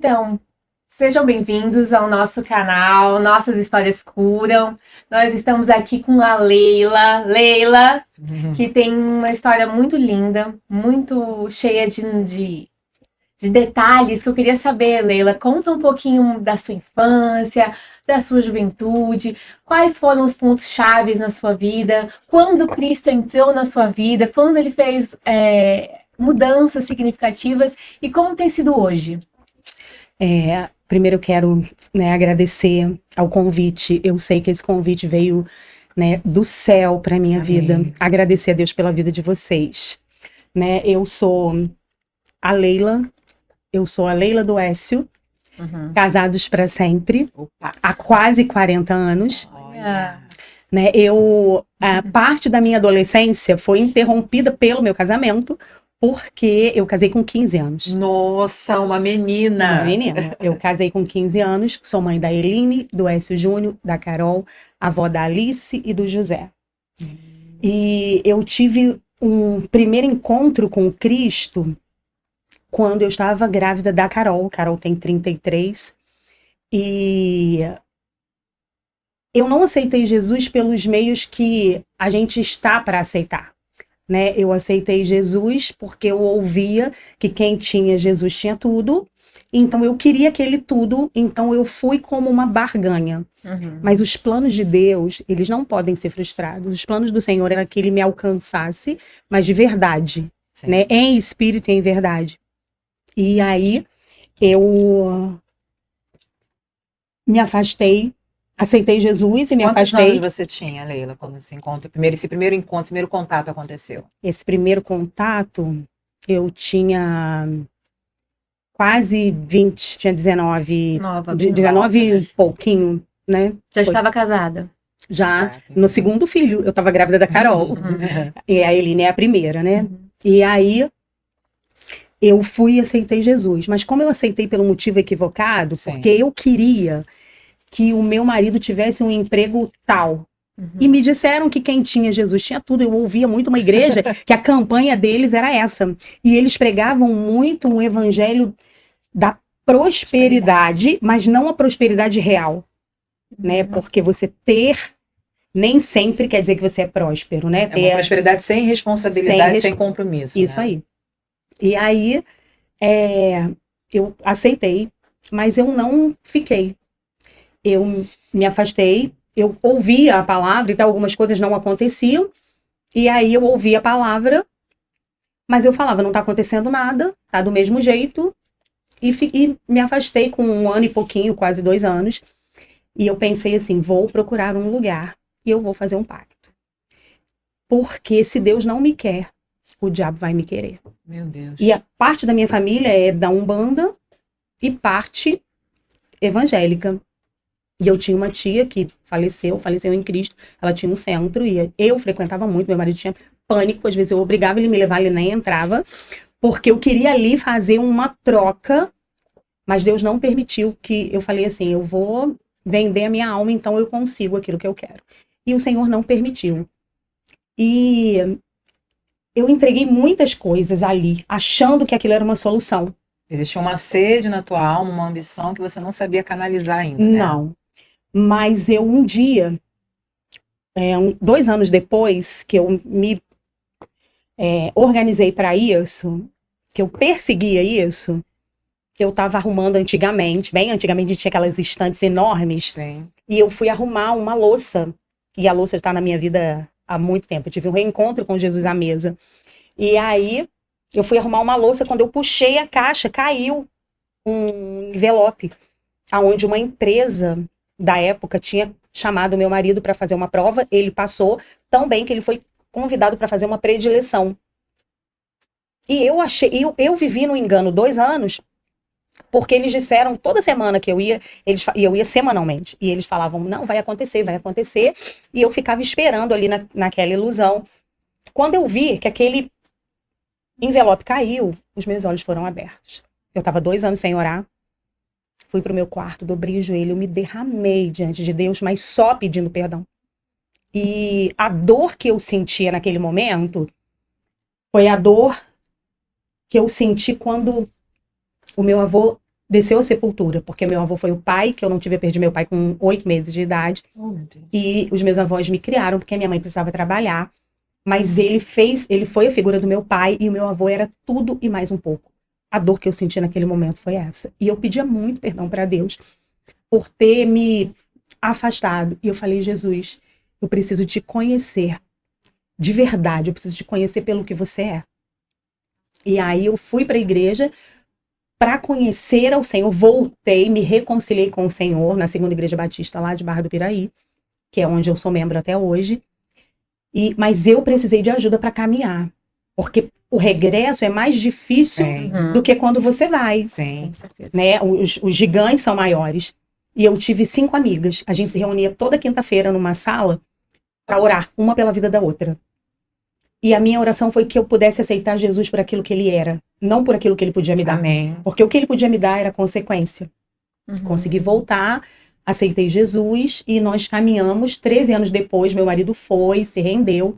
Então, sejam bem-vindos ao nosso canal Nossas Histórias Curam. Nós estamos aqui com a Leila, que tem uma história muito linda, muito cheia de detalhes que eu queria saber, Leila. Conta um pouquinho da sua infância, da sua juventude, quais foram os pontos chaves na sua vida, quando Cristo entrou na sua vida, quando ele fez mudanças significativas e como tem sido hoje. Primeiro eu quero, agradecer ao convite. Eu sei que esse convite veio, do céu para minha vida. Agradecer a Deus pela vida de vocês. Eu sou a Leila do Écio, casados para sempre, há quase 40 anos. Olha. A parte da minha adolescência foi interrompida pelo meu casamento, porque eu casei com 15 anos. Nossa, uma menina! Uma menina. Eu casei com 15 anos, sou mãe da Eline, do Écio Júnior, da Carol, avó da Alice e do José. E eu tive um primeiro encontro com Cristo quando eu estava grávida da Carol. Carol tem 33. E eu não aceitei Jesus pelos meios que a gente está para aceitar. Eu aceitei Jesus porque eu ouvia que quem tinha Jesus tinha tudo, então eu queria aquele tudo, então eu fui como uma barganha. Mas os planos de Deus, eles não podem ser frustrados. Os planos do Senhor era que ele me alcançasse, mas de verdade, em espírito e em verdade. E aí eu me afastei, aceitei Jesus e me afastei. Quantos anos você tinha, Leila, quando se encontra? Esse primeiro contato aconteceu? Esse primeiro contato, eu tinha quase 20, tinha 19, Nova, 19 e pouquinho, Já estava casada? Já, no segundo filho, eu estava grávida da Carol. E a Eline é a primeira, E aí, eu fui e aceitei Jesus. Mas como eu aceitei pelo motivo equivocado, porque eu queria que o meu marido tivesse um emprego tal. E me disseram que quem tinha Jesus tinha tudo. Eu ouvia muito uma igreja que a campanha deles era essa. E eles pregavam muito um evangelho da prosperidade, mas não a prosperidade real. Porque você ter nem sempre quer dizer que você é próspero, É uma prosperidade sem responsabilidade, sem compromisso. Isso aí. E aí, eu aceitei, mas eu não fiquei. Eu me afastei, eu ouvia a palavra e tal, algumas coisas não aconteciam, e aí eu ouvia a palavra, mas eu falava, não tá acontecendo nada, tá do mesmo jeito, e me afastei com 1 ano e pouquinho, quase 2 anos, e eu pensei assim, vou procurar um lugar e eu vou fazer um pacto. Porque se Deus não me quer, o diabo vai me querer. Meu Deus. E a parte da minha família é da Umbanda e parte evangélica. E eu tinha uma tia que faleceu em Cristo, ela tinha um centro e eu frequentava muito, meu marido tinha pânico, às vezes eu obrigava ele a me levar, ele nem entrava, porque eu queria ali fazer uma troca, mas Deus não permitiu que eu falei assim, eu vou vender a minha alma, então eu consigo aquilo que eu quero. E o Senhor não permitiu. E eu entreguei muitas coisas ali, achando que aquilo era uma solução. Existia uma sede na tua alma, uma ambição que você não sabia canalizar ainda, Não. Mas eu um dia, 2 anos depois que eu me organizei para isso, que eu perseguia isso, eu estava arrumando antigamente, bem antigamente tinha aquelas estantes enormes, e eu fui arrumar uma louça, e a louça está na minha vida há muito tempo, eu tive um reencontro com Jesus à mesa, e aí eu fui arrumar uma louça, quando eu puxei a caixa, caiu um envelope, aonde uma empresa da época tinha chamado o meu marido para fazer uma prova, ele passou tão bem que ele foi convidado para fazer uma predileção. E eu vivi no engano 2 anos, porque eles disseram toda semana que eu ia, e eu ia semanalmente, e eles falavam, não, vai acontecer, e eu ficava esperando ali naquela ilusão. Quando eu vi que aquele envelope caiu, os meus olhos foram abertos. Eu estava 2 anos sem orar, fui pro meu quarto, dobrei o joelho, me derramei diante de Deus, mas só pedindo perdão. E a dor que eu sentia naquele momento foi a dor que eu senti quando o meu avô desceu à sepultura, porque meu avô foi o pai, que eu não tive, eu perdi meu pai com 8 meses de idade, Oh, meu Deus. e os meus avós me criaram, porque minha mãe precisava trabalhar, mas ele foi a figura do meu pai, e o meu avô era tudo e mais um pouco. A dor que eu senti naquele momento foi essa. E eu pedia muito perdão para Deus por ter me afastado. E eu falei, Jesus, eu preciso te conhecer de verdade, eu preciso te conhecer pelo que você é. E aí eu fui para a igreja para conhecer ao Senhor, voltei, me reconciliei com o Senhor na Segunda Igreja Batista lá de Barra do Piraí, que é onde eu sou membro até hoje. Mas eu precisei de ajuda para caminhar, porque o regresso é mais difícil do que quando você vai, Sim. Com certeza. né? Os gigantes são maiores. E eu tive 5 amigas. A gente se reunia toda quinta-feira numa sala para orar, uma pela vida da outra. E a minha oração foi que eu pudesse aceitar Jesus por aquilo que ele era, não por aquilo que ele podia me dar. Amém. Porque o que ele podia me dar era consequência. Consegui voltar, aceitei Jesus e nós caminhamos. 13 anos depois, meu marido foi, se rendeu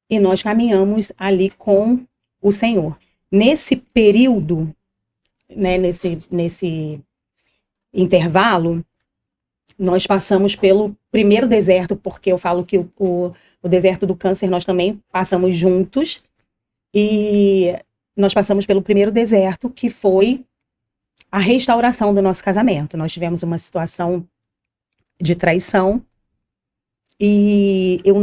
e nós caminhamos ali com o Senhor. Nesse período, né, nesse intervalo, nós passamos pelo primeiro deserto, porque eu falo que o deserto do câncer nós também passamos juntos, e nós passamos pelo primeiro deserto, que foi a restauração do nosso casamento. Nós tivemos uma situação de traição, e eu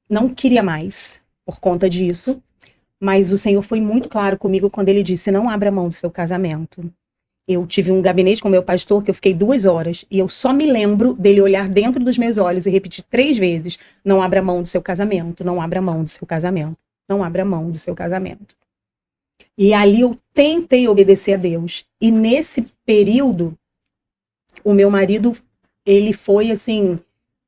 não queria mais por conta disso, mas o Senhor foi muito claro comigo quando ele disse, não abra mão do seu casamento. Eu tive um gabinete com meu pastor que eu fiquei 2 horas e eu só me lembro dele olhar dentro dos meus olhos e repetir 3 vezes: não abra mão do seu casamento, não abra mão do seu casamento, não abra mão do seu casamento. E ali eu tentei obedecer a Deus. E nesse período, o meu marido, ele foi assim,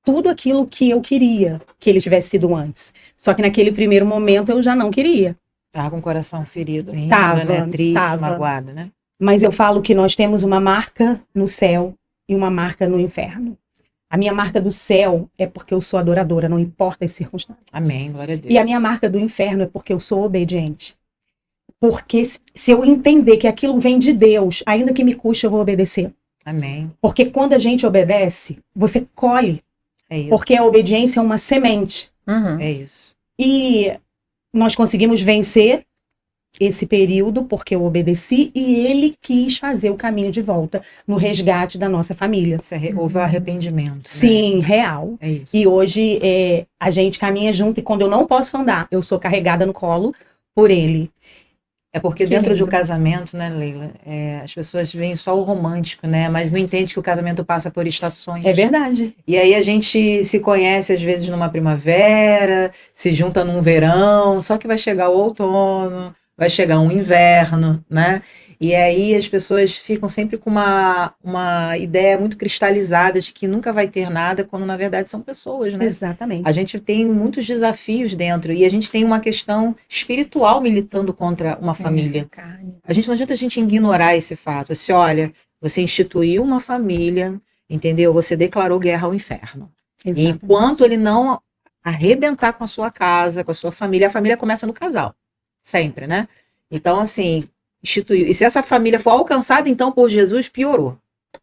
tudo aquilo que eu queria que ele tivesse sido antes. Só que naquele primeiro momento eu já não queria. Tava com o coração ferido ainda, né? Triste, magoado, né? Mas eu falo que nós temos uma marca no céu e uma marca no inferno. A minha marca do céu é porque eu sou adoradora, não importa as circunstâncias. Amém, glória a Deus. E a minha marca do inferno é porque eu sou obediente. Porque se eu entender que aquilo vem de Deus, ainda que me custe, eu vou obedecer. Amém. Porque quando a gente obedece, você colhe. É isso. Porque a obediência é uma semente. É isso. E nós conseguimos vencer esse período porque eu obedeci e ele quis fazer o caminho de volta no resgate da nossa família. Houve um arrependimento. Sim, né? real. É isso. E hoje a gente caminha junto e quando eu não posso andar, eu sou carregada no colo por ele. É porque Que dentro lindo. do casamento, né, Leila, as pessoas veem só o romântico, né, mas não entende que o casamento passa por estações. É verdade. E aí a gente se conhece às vezes numa primavera, se junta num verão, só que vai chegar o outono, vai chegar um inverno, né? E aí as pessoas ficam sempre com uma ideia muito cristalizada de que nunca vai ter nada, quando na verdade são pessoas, né? Exatamente. A gente tem muitos desafios dentro e a gente tem uma questão espiritual militando contra uma família. Carne. A gente não adianta a gente ignorar esse fato. Assim, olha, você instituiu uma família, entendeu? Você declarou guerra ao inferno. E Exatamente. enquanto ele não arrebentar com a sua casa, com a sua família, a família começa no casal. Sempre, né? Então, assim, instituiu. E se essa família for alcançada, então, por Jesus, piorou.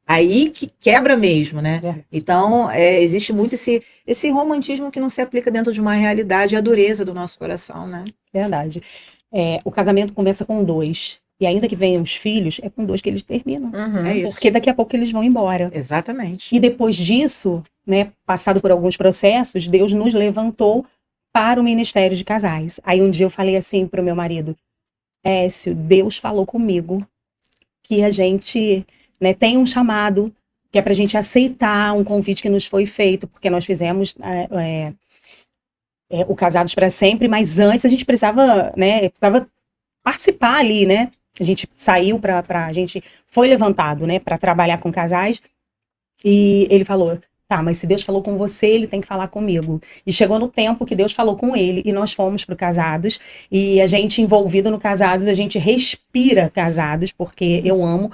Aí que quebra mesmo, né? É. Então, existe muito esse romantismo que não se aplica dentro de uma realidade, a dureza do nosso coração, né? Verdade. O casamento começa com 2. E ainda que venham os filhos, é com 2 que eles terminam. É isso. Porque daqui a pouco eles vão embora. Exatamente. E depois disso, né, passado por alguns processos, Deus nos levantou para o ministério de casais. Aí um dia eu falei assim pro meu marido: Écio, Deus falou comigo que a gente, né, tem um chamado que é pra gente aceitar um convite que nos foi feito, porque nós fizemos o Casados para Sempre, mas antes a gente precisava participar ali, né? A gente saiu a gente foi levantado, né, para trabalhar com casais. E ele falou: tá, mas se Deus falou com você, ele tem que falar comigo. E chegou no tempo que Deus falou com ele e nós fomos pro Casados. E a gente envolvido no Casados, a gente respira Casados, porque eu amo.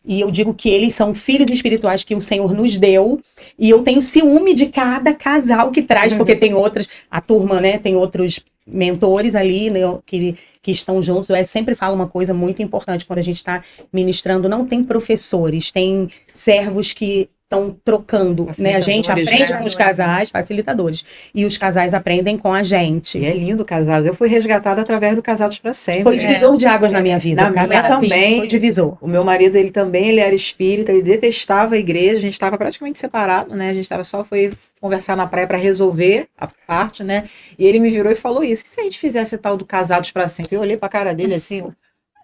E eu digo que eles são filhos espirituais que o Senhor nos deu. E eu tenho ciúme de cada casal que traz, porque tem outras, a turma, né, tem outros mentores ali, né, que estão juntos. Eu sempre falo uma coisa muito importante quando a gente está ministrando: não tem professores, tem servos que estão trocando, né? A gente aprende com os casais, facilitadores, e os casais aprendem com a gente. E é lindo o Casados. Eu fui resgatada através do Casados para Sempre. Foi divisor de águas na minha vida. Na minha também. Foi divisor. O meu marido, ele era espírita, ele detestava a igreja, a gente estava praticamente separado, né? A gente foi conversar na praia para resolver a parte, né? E ele me virou e falou isso: que se a gente fizesse tal do Casados para Sempre? Eu olhei para a cara dele assim: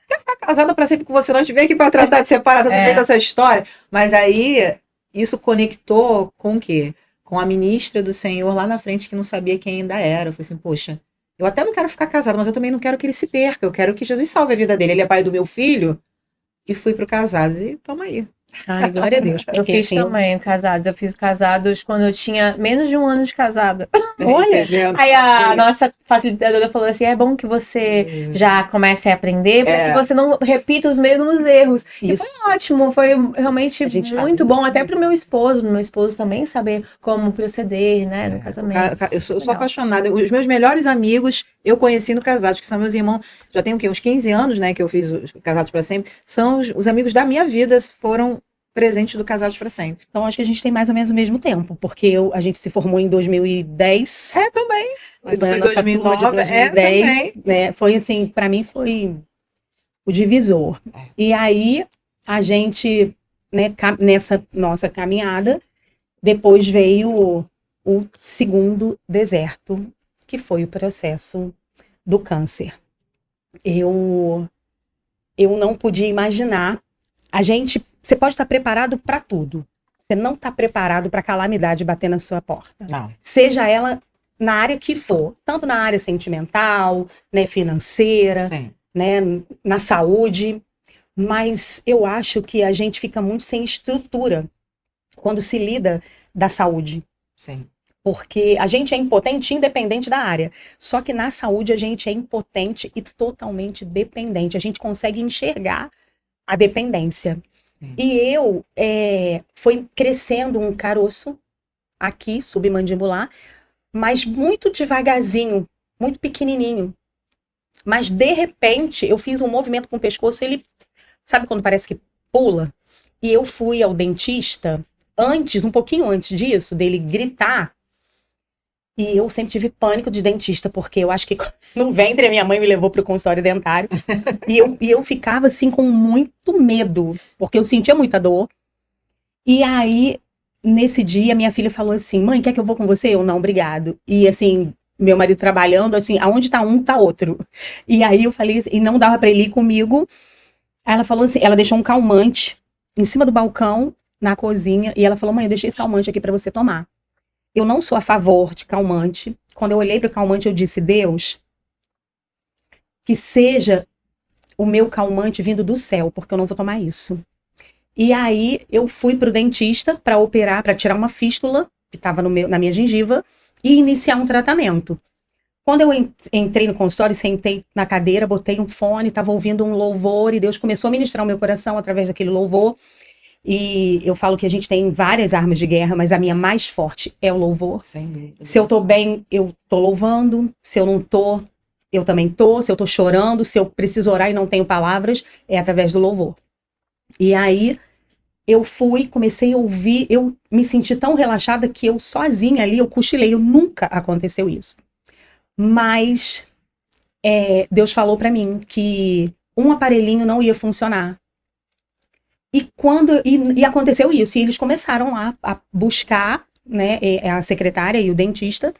quer ficar casada para sempre com você? Não, a gente veio aqui para tratar de separação, você veio com essa história. Mas aí isso conectou com o quê? Com a ministra do Senhor lá na frente, que não sabia quem ainda era. Eu falei assim: poxa, eu até não quero ficar casada, mas eu também não quero que ele se perca. Eu quero que Jesus salve a vida dele. Ele é pai do meu filho. E fui pro Casados e toma aí. Ai, glória a Deus. Eu fiz também Casados. Eu fiz Casados quando eu tinha menos de um ano de casada. Olha, aí a nossa facilitadora falou assim: é bom que você já comece a aprender, para que você não repita os mesmos erros. Isso. E foi ótimo, foi realmente muito bom, até pro meu esposo também saber como proceder, né, no casamento. Eu sou apaixonada. Os meus melhores amigos eu conheci no Casados, que são meus irmãos. Já tem o quê? Uns 15 anos, né, que eu fiz os Casados para Sempre. São os amigos da minha vida, foram presente do Casados para Sempre. Então, acho que a gente tem mais ou menos o mesmo tempo, porque a gente se formou em 2010. Também. Foi 2009, 2010, também. Né? Foi assim, para mim foi o divisor. E aí, a gente, né, nessa nossa caminhada, depois veio o segundo deserto, que foi o processo do câncer. Eu não podia imaginar. Você pode estar preparado para tudo. Você não está preparado para a calamidade bater na sua porta. Não. Seja ela na área que for, tanto na área sentimental, né, financeira, né, na saúde. Mas eu acho que a gente fica muito sem estrutura quando se lida da saúde. Sim. Porque a gente é impotente independente da área. Só que na saúde a gente é impotente e totalmente dependente. A gente consegue enxergar a dependência. E foi crescendo um caroço aqui, submandibular, mas muito devagarzinho, muito pequenininho. Mas, de repente, eu fiz um movimento com o pescoço, ele, sabe quando parece que pula? E eu fui ao dentista um pouquinho antes disso, dele gritar. E eu sempre tive pânico de dentista, porque eu acho que no ventre a minha mãe me levou para o consultório dentário. E eu ficava assim com muito medo, porque eu sentia muita dor. E aí, nesse dia, minha filha falou assim: mãe, quer que eu vou com você? Eu, não, obrigado. E assim, meu marido trabalhando, assim, aonde tá um, tá outro. E aí eu falei assim, e não dava para ele ir comigo. Aí ela falou assim, ela deixou um calmante em cima do balcão, na cozinha, e ela falou: mãe, eu deixei esse calmante aqui para você tomar. Eu não sou a favor de calmante. Quando eu olhei para o calmante, eu disse: Deus, que seja o meu calmante vindo do céu, porque eu não vou tomar isso. E aí eu fui para o dentista para operar, para tirar uma fístula que estava na minha gengiva e iniciar um tratamento. Quando eu entrei no consultório, sentei na cadeira, botei um fone, estava ouvindo um louvor e Deus começou a ministrar o meu coração através daquele louvor. E eu falo que a gente tem várias armas de guerra, mas a minha mais forte é o louvor. Se eu tô bem, eu tô louvando. Se eu não tô, eu também tô. Se eu tô chorando, se eu preciso orar e não tenho palavras, é através do louvor. E aí, eu comecei a ouvir, eu me senti tão relaxada que eu sozinha ali, eu cochilei. Nunca aconteceu isso. Mas Deus falou pra mim que um aparelhinho não ia funcionar. E aconteceu isso, e eles começaram a buscar, né, a secretária e o dentista,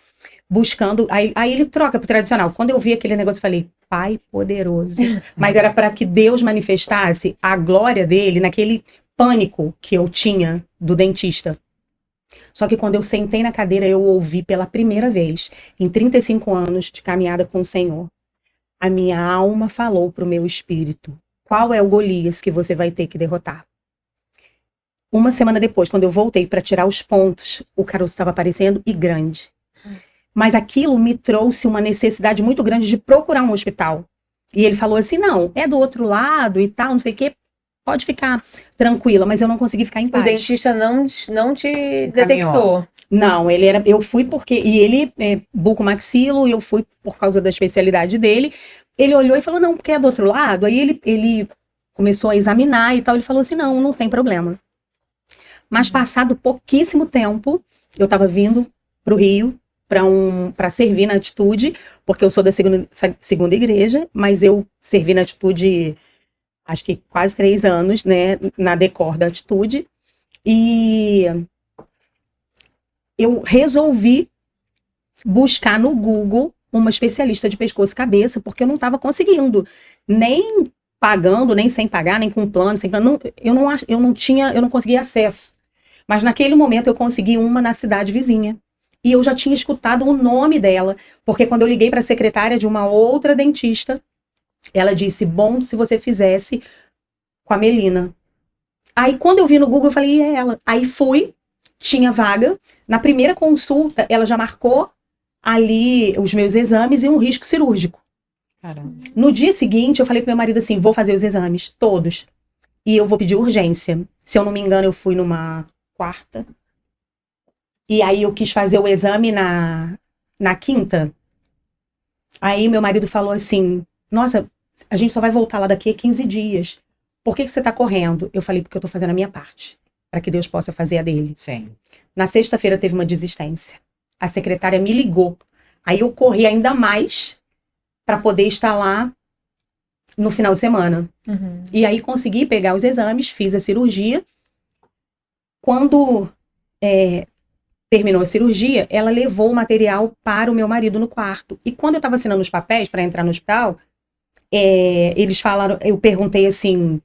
buscando, aí ele troca pro tradicional. Quando eu vi aquele negócio, eu falei: Pai poderoso. Mas era para que Deus manifestasse a glória dele naquele pânico que eu tinha do dentista. Só que quando eu sentei na cadeira, eu ouvi pela primeira vez, em 35 anos de caminhada com o Senhor, a minha alma falou pro meu espírito: qual é o Golias que você vai ter que derrotar? Uma semana depois, quando eu voltei para tirar os pontos, o caroço estava aparecendo e grande. Mas aquilo me trouxe uma necessidade muito grande de procurar um hospital. E ele falou assim: não, é do outro lado e tal, não sei o quê. pode ficar tranquila, mas eu não consegui ficar em O paz. dentista não te detectou. Não, eu fui porque, e ele é bucomaxilo, e eu fui por causa da especialidade dele. Ele olhou e falou, não, porque é do outro lado. Aí ele começou a examinar e tal, ele falou assim, não tem problema. Mas passado pouquíssimo tempo, eu tava vindo pro Rio para servir na Atitude, porque eu sou da segunda igreja, mas eu servi na Atitude acho que quase 3 anos, né, na Decor da Atitude, e eu resolvi buscar no Google uma especialista de pescoço e cabeça, porque eu não estava conseguindo, nem pagando, nem sem pagar, nem com plano, sem plano, eu não conseguia acesso. Mas naquele momento eu consegui uma na cidade vizinha. E eu já tinha escutado o nome dela, porque quando eu liguei para a secretária de uma outra dentista, ela disse, bom se você fizesse com a Melina. Aí quando eu vi no Google, eu falei, é ela. Aí fui, tinha vaga. Na primeira consulta, ela já marcou ali os meus exames e um risco cirúrgico. Caramba. No dia seguinte, eu falei pro meu marido assim, vou fazer os exames, todos. E eu vou pedir urgência. Se eu não me engano, eu fui numa quarta. E aí eu quis fazer o exame na quinta. Aí meu marido falou assim, nossa, a gente só vai voltar lá daqui a 15 dias. Por que você tá correndo? Eu falei, porque eu tô fazendo a minha parte. Para que Deus possa fazer a dele. Sim. Na sexta-feira teve uma desistência. A secretária me ligou. Aí eu corri ainda mais para poder estar lá no final de semana. Uhum. E aí consegui pegar os exames, fiz a cirurgia. Quando terminou a cirurgia, ela levou o material para o meu marido no quarto. E quando eu estava assinando os papéis para entrar no hospital, eles falaram, eu perguntei assim,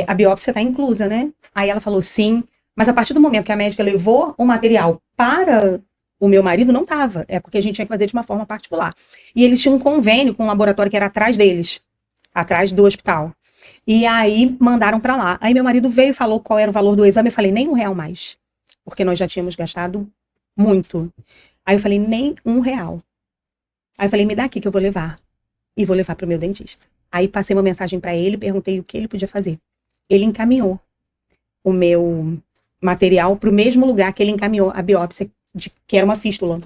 a biópsia está inclusa, né? Aí ela falou sim, mas a partir do momento que a médica levou o material para o meu marido, não estava. É porque a gente tinha que fazer de uma forma particular. E eles tinham um convênio com um laboratório que era atrás deles, atrás do hospital. E aí mandaram para lá. Aí meu marido veio e falou qual era o valor do exame. Eu falei, nem R$1 mais. Porque nós já tínhamos gastado muito. Aí eu falei, nem R$1. Aí eu falei, me dá aqui que eu vou levar. E vou levar pro meu dentista. Aí passei uma mensagem para ele, perguntei o que ele podia fazer. Ele encaminhou o meu material pro mesmo lugar que ele encaminhou a biópsia, que era uma fístula.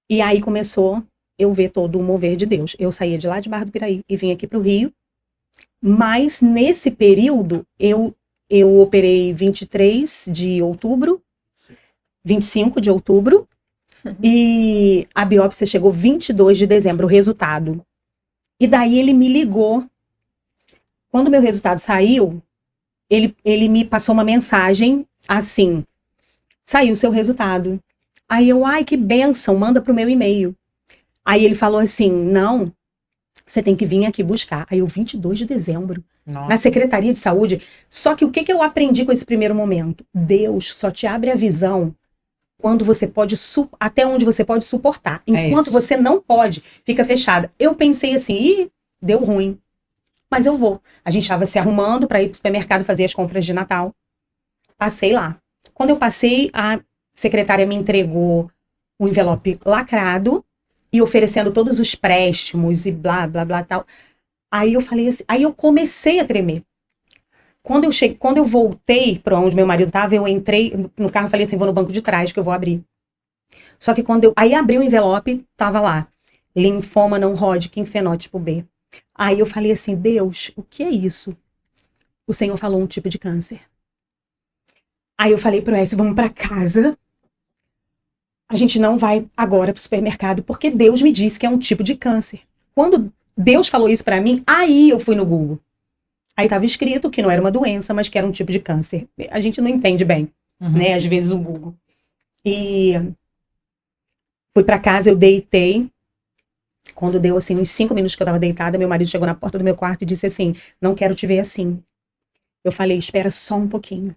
E aí começou eu ver todo o mover de Deus. Eu saía de lá de Barra do Piraí e vim aqui pro Rio. Mas nesse período, eu operei 23 de outubro, 25 de outubro, e a biópsia chegou 22 de dezembro, o resultado. E daí ele me ligou. Quando o meu resultado saiu, ele me passou uma mensagem assim, saiu o seu resultado. Aí eu, ai, que bênção, manda pro meu e-mail. Aí ele falou assim, não, você tem que vir aqui buscar. Aí eu, 22 de dezembro, Nossa. na Secretaria de Saúde. Só que o que eu aprendi com esse primeiro momento? Deus só te abre a visão quando você pode, até onde você pode suportar. Enquanto você não pode, fica fechada. Eu pensei assim, deu ruim. Mas eu vou. A gente estava se arrumando para ir pro supermercado fazer as compras de Natal. Passei lá. Quando eu passei, a secretária me entregou um envelope lacrado e oferecendo todos os préstimos e blá, blá, blá, tal. Aí eu falei assim, aí eu comecei a tremer. Quando eu voltei para onde meu marido estava, eu entrei no carro e falei assim, vou no banco de trás que eu vou abrir. Só que aí abri o envelope, tava lá, linfoma não Hodgkin, fenótipo B. Aí eu falei assim, Deus, o que é isso? O Senhor falou um tipo de câncer. Aí eu falei pro Écio, vamos para casa. A gente não vai agora pro supermercado, porque Deus me disse que é um tipo de câncer. Quando Deus falou isso para mim, aí eu fui no Google. Aí estava escrito que não era uma doença, mas que era um tipo de câncer. A gente não entende bem, né? Às vezes o Google. E fui para casa, eu deitei. Quando deu assim uns 5 minutos que eu estava deitada, meu marido chegou na porta do meu quarto e disse assim, não quero te ver assim. Eu falei, espera só um pouquinho.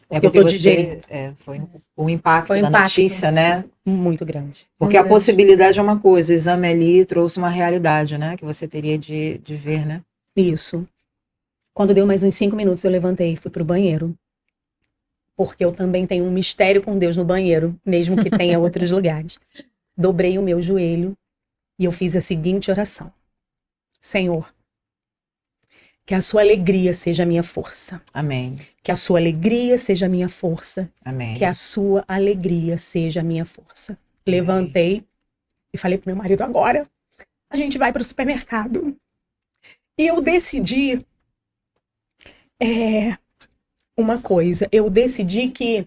Porque eu tô foi o impacto da notícia, né? Muito grande. Porque a possibilidade é uma coisa, o exame ali trouxe uma realidade, né? Que você teria de ver, né? Isso. Quando deu mais uns 5 minutos, eu levantei e fui pro banheiro. Porque eu também tenho um mistério com Deus no banheiro, mesmo que tenha outros lugares. Dobrei o meu joelho e eu fiz a seguinte oração. Senhor, Que a sua alegria seja a minha força. Amém. Que a sua alegria seja a minha força. Amém. Que a sua alegria seja a minha força. Levantei e falei pro meu marido, agora a gente vai pro supermercado. E eu decidi uma coisa. Eu decidi que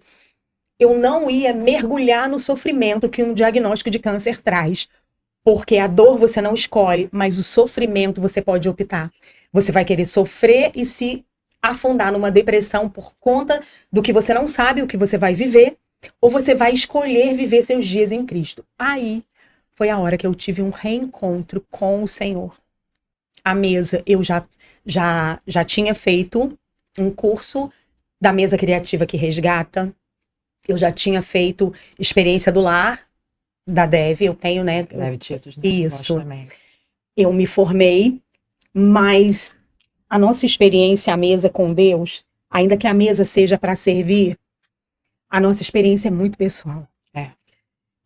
eu não ia mergulhar no sofrimento que um diagnóstico de câncer traz. Porque a dor você não escolhe, mas o sofrimento você pode optar. Você vai querer sofrer e se afundar numa depressão por conta do que você não sabe, o que você vai viver, ou você vai escolher viver seus dias em Cristo. Aí foi a hora que eu tive um reencontro com o Senhor. A mesa, eu já tinha feito um curso da mesa criativa que resgata. Eu já tinha feito experiência do lar, da Dev, eu tenho, né? Dev Tietos, né? Isso. Também. Eu me formei, mas a nossa experiência à mesa com Deus, ainda que a mesa seja para servir, a nossa experiência é muito pessoal.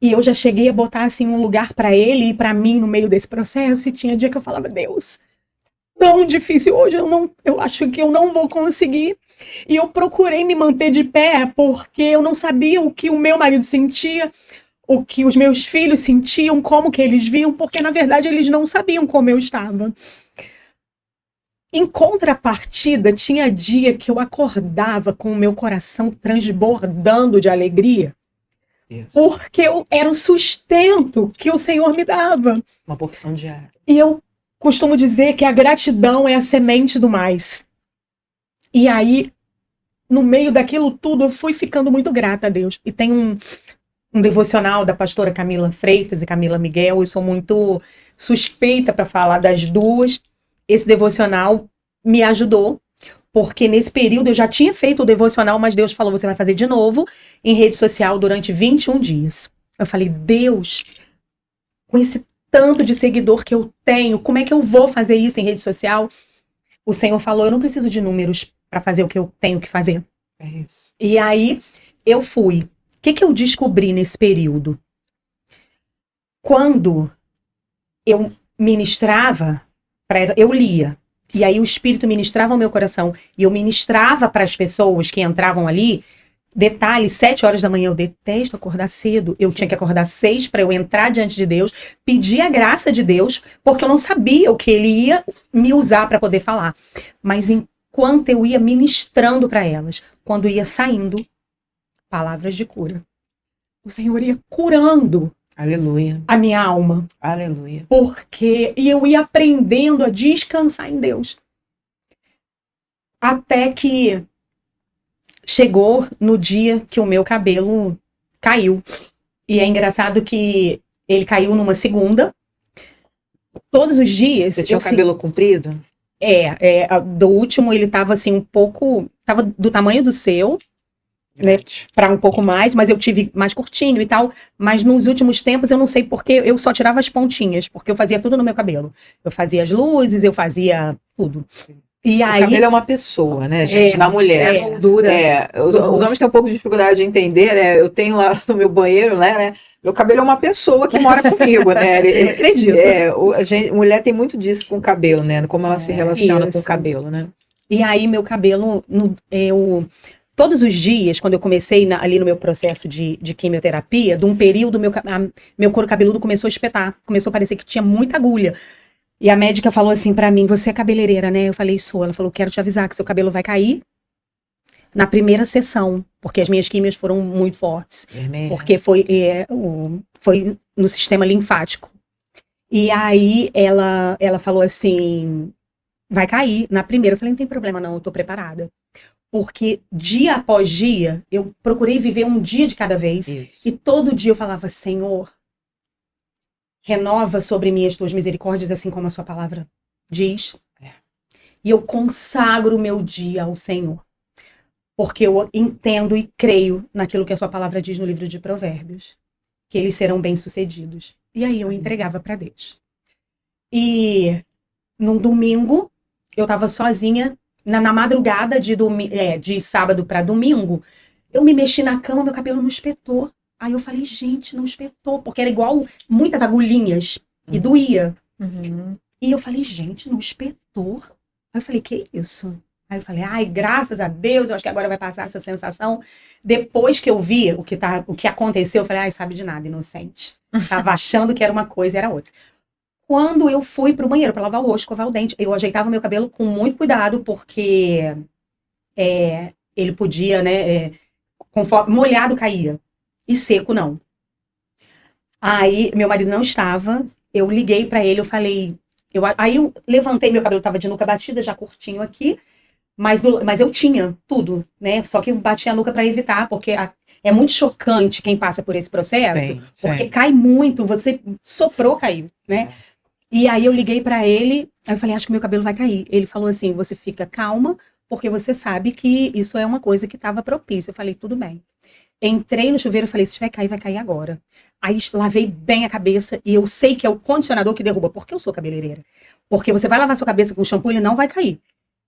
E eu já cheguei a botar assim um lugar para ele e para mim no meio desse processo, e tinha dia que eu falava, Deus, tão difícil hoje, eu acho que eu não vou conseguir. E eu procurei me manter de pé, porque eu não sabia o que o meu marido sentia, o que os meus filhos sentiam, como que eles viam, porque na verdade eles não sabiam como eu estava. Em contrapartida, tinha dia que eu acordava com o meu coração transbordando de alegria, porque eu era o sustento que o Senhor me dava. Uma porção diária. E eu costumo dizer que a gratidão é a semente do mais. E aí, no meio daquilo tudo, eu fui ficando muito grata a Deus. E tem um devocional da pastora Camila Freitas e Camila Miguel. Eu sou muito suspeita para falar das duas. Esse devocional me ajudou, porque nesse período eu já tinha feito o devocional, mas Deus falou, você vai fazer de novo em rede social durante 21 dias. Eu falei, Deus, com esse tanto de seguidor que eu tenho, como é que eu vou fazer isso em rede social? O Senhor falou, eu não preciso de números para fazer o que eu tenho que fazer. É isso. E aí eu fui. O que eu descobri nesse período? Quando eu ministrava, eu lia. E aí o Espírito ministrava o meu coração. E eu ministrava para as pessoas que entravam ali. Detalhe, 7 horas da manhã, eu detesto acordar cedo. Eu tinha que acordar 6 para eu entrar diante de Deus, pedir a graça de Deus, porque eu não sabia o que Ele ia me usar para poder falar. Mas enquanto eu ia ministrando para elas, quando ia saindo, palavras de cura. O Senhor ia curando. Aleluia. A minha alma. Aleluia. E eu ia aprendendo a descansar em Deus. Até que chegou no dia que o meu cabelo caiu. E é engraçado que ele caiu numa segunda. Todos os dias... Você tinha o cabelo comprido? Do último ele tava assim um pouco... Tava do tamanho do seu, né, para um pouco mais, mas eu tive mais curtinho e tal. Mas nos últimos tempos eu não sei porque eu só tirava as pontinhas, porque eu fazia tudo no meu cabelo. Eu fazia as luzes, eu fazia tudo. E aí, o cabelo é uma pessoa, né, gente? Na mulher. É moldura. Os homens têm um pouco de dificuldade de entender, né? Eu tenho lá no meu banheiro, né? Meu cabelo é uma pessoa que mora comigo, né? Eu acredito. Mulher tem muito disso com o cabelo, né? Como ela se relaciona com o cabelo, né? E aí, meu cabelo, todos os dias, quando eu comecei ali no meu processo de quimioterapia, de um período, meu couro cabeludo começou a espetar. Começou a parecer que tinha muita agulha. E a médica falou assim pra mim, você é cabeleireira, né? Eu falei, sou. Ela falou, quero te avisar que seu cabelo vai cair na primeira sessão, porque as minhas químias foram muito fortes. Vermelha. Porque foi no sistema linfático. E aí ela falou assim, vai cair na primeira. Eu falei, não tem problema não, eu tô preparada. Porque dia após dia, eu procurei viver um dia de cada vez. Isso. E todo dia eu falava, Senhor, renova sobre mim as tuas misericórdias, assim como a sua palavra diz. E eu consagro o meu dia ao Senhor. Porque eu entendo e creio naquilo que a sua palavra diz no livro de Provérbios. Que eles serão bem-sucedidos. E aí eu entregava para Deus. E num domingo, eu estava sozinha, na madrugada de sábado para domingo, eu me mexi na cama, meu cabelo não espetou. Aí eu falei, gente, não espetou, porque era igual muitas agulhinhas e doía. Uhum. E eu falei, gente, não espetou. Aí eu falei, que isso? Aí eu falei, ai, graças a Deus, eu acho que agora vai passar essa sensação. Depois que eu vi o que aconteceu, eu falei, ai, sabe de nada, inocente. Tava achando que era uma coisa e era outra. Quando eu fui pro banheiro para lavar o rosto, escovar o dente, eu ajeitava meu cabelo com muito cuidado, porque ele podia, né, conforme molhado caía, e seco não. Aí, meu marido não estava, eu liguei para ele, eu falei, aí eu levantei, meu cabelo tava de nuca batida, já curtinho aqui, mas eu tinha tudo, né, só que eu bati a nuca para evitar, porque é muito chocante quem passa por esse processo, Sim, porque sim. cai muito, você soprou, caiu, né? E aí eu liguei pra ele, aí eu falei, acho que meu cabelo vai cair. Ele falou assim, você fica calma, porque você sabe que isso é uma coisa que estava propício. Eu falei, tudo bem. Entrei no chuveiro e falei, se vai cair agora. Aí lavei bem a cabeça e eu sei que é o condicionador que derruba, porque eu sou cabeleireira. Porque você vai lavar sua cabeça com shampoo, ele não vai cair.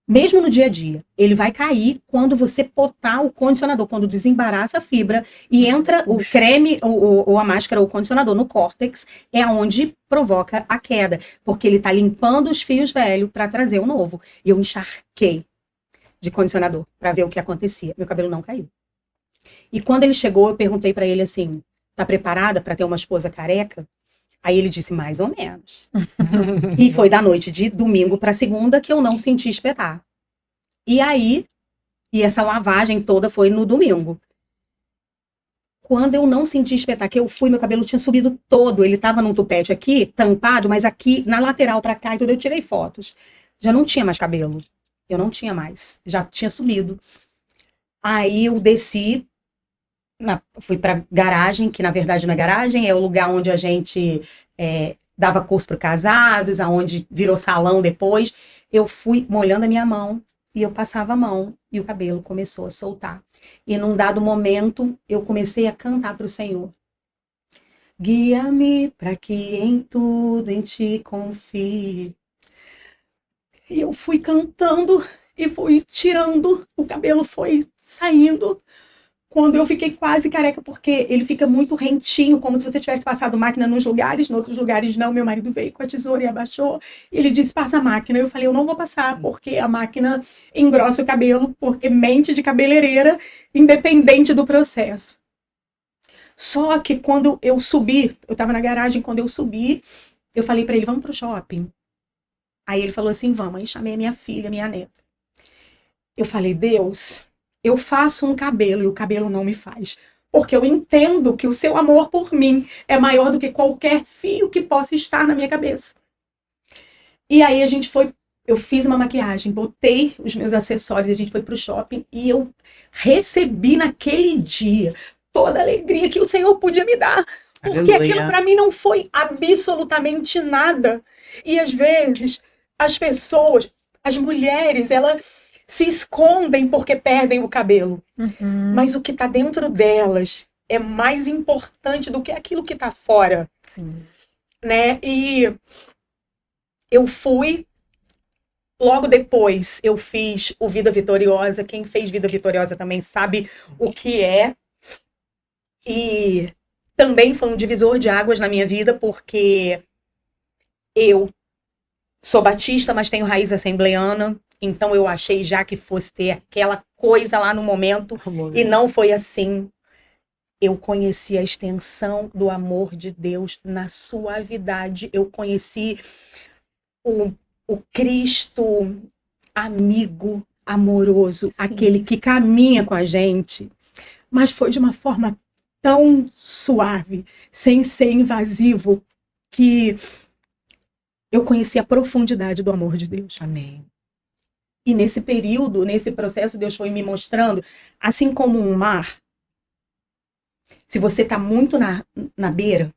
Mesmo no dia a dia, ele vai cair quando você botar o condicionador, quando desembaraça a fibra e entra o creme ou a máscara ou o condicionador no córtex, é onde provoca a queda, porque ele tá limpando os fios velhos para trazer o novo. E eu encharquei de condicionador para ver o que acontecia. Meu cabelo não caiu. E quando ele chegou, eu perguntei para ele assim: tá preparada para ter uma esposa careca? Aí ele disse, mais ou menos. E foi da noite de domingo para segunda que eu não senti espetar. E aí, essa lavagem toda foi no domingo. Quando eu não senti espetar, que eu fui, meu cabelo tinha subido todo. Ele tava num tupete aqui, tampado, mas aqui, na lateral para cá e tudo, eu tirei fotos. Já não tinha mais cabelo. Eu não tinha mais. Já tinha subido. Aí eu desci, fui pra garagem, que na verdade na garagem é o lugar onde a gente dava curso para casados, aonde virou salão depois. Eu fui molhando a minha mão e eu passava a mão e o cabelo começou a soltar. E num dado momento eu comecei a cantar para o Senhor. Guia-me para que em tudo em ti confie. E eu fui cantando e fui tirando, o cabelo foi saindo. Quando eu fiquei quase careca, porque ele fica muito rentinho, como se você tivesse passado máquina nos lugares, em outros lugares não. Meu marido veio com a tesoura e abaixou. Ele disse, passa a máquina. Eu falei, eu não vou passar, porque a máquina engrossa o cabelo, porque mente de cabeleireira, independente do processo. Só que quando eu subi, eu tava na garagem, quando eu subi, eu falei pra ele, vamos pro shopping. Aí ele falou assim, vamos. Aí chamei a minha filha, minha neta. Eu falei, Deus, eu faço um cabelo e o cabelo não me faz. Porque eu entendo que o seu amor por mim é maior do que qualquer fio que possa estar na minha cabeça. E aí eu fiz uma maquiagem, botei os meus acessórios, a gente foi pro shopping e eu recebi naquele dia toda a alegria que o Senhor podia me dar. Porque aquilo para mim não foi absolutamente nada. E às vezes as pessoas, as mulheres, elas se escondem porque perdem o cabelo. Uhum. Mas o que está dentro delas é mais importante do que aquilo que está fora. Sim. Né? E eu fui, logo depois eu fiz o Vida Vitoriosa. Quem fez Vida Vitoriosa também sabe o que é. E também foi um divisor de águas na minha vida, porque eu sou batista, mas tenho raiz assembleiana. Então eu achei já que fosse ter aquela coisa lá no momento, e não foi assim. Eu conheci a extensão do amor de Deus na suavidade. Eu conheci o Cristo amigo, amoroso, Sim. aquele que caminha com a gente. Mas foi de uma forma tão suave, sem ser invasivo, que eu conheci a profundidade do amor de Deus. Amém. E nesse período, nesse processo, Deus foi me mostrando, assim como um mar, se você está muito na beira,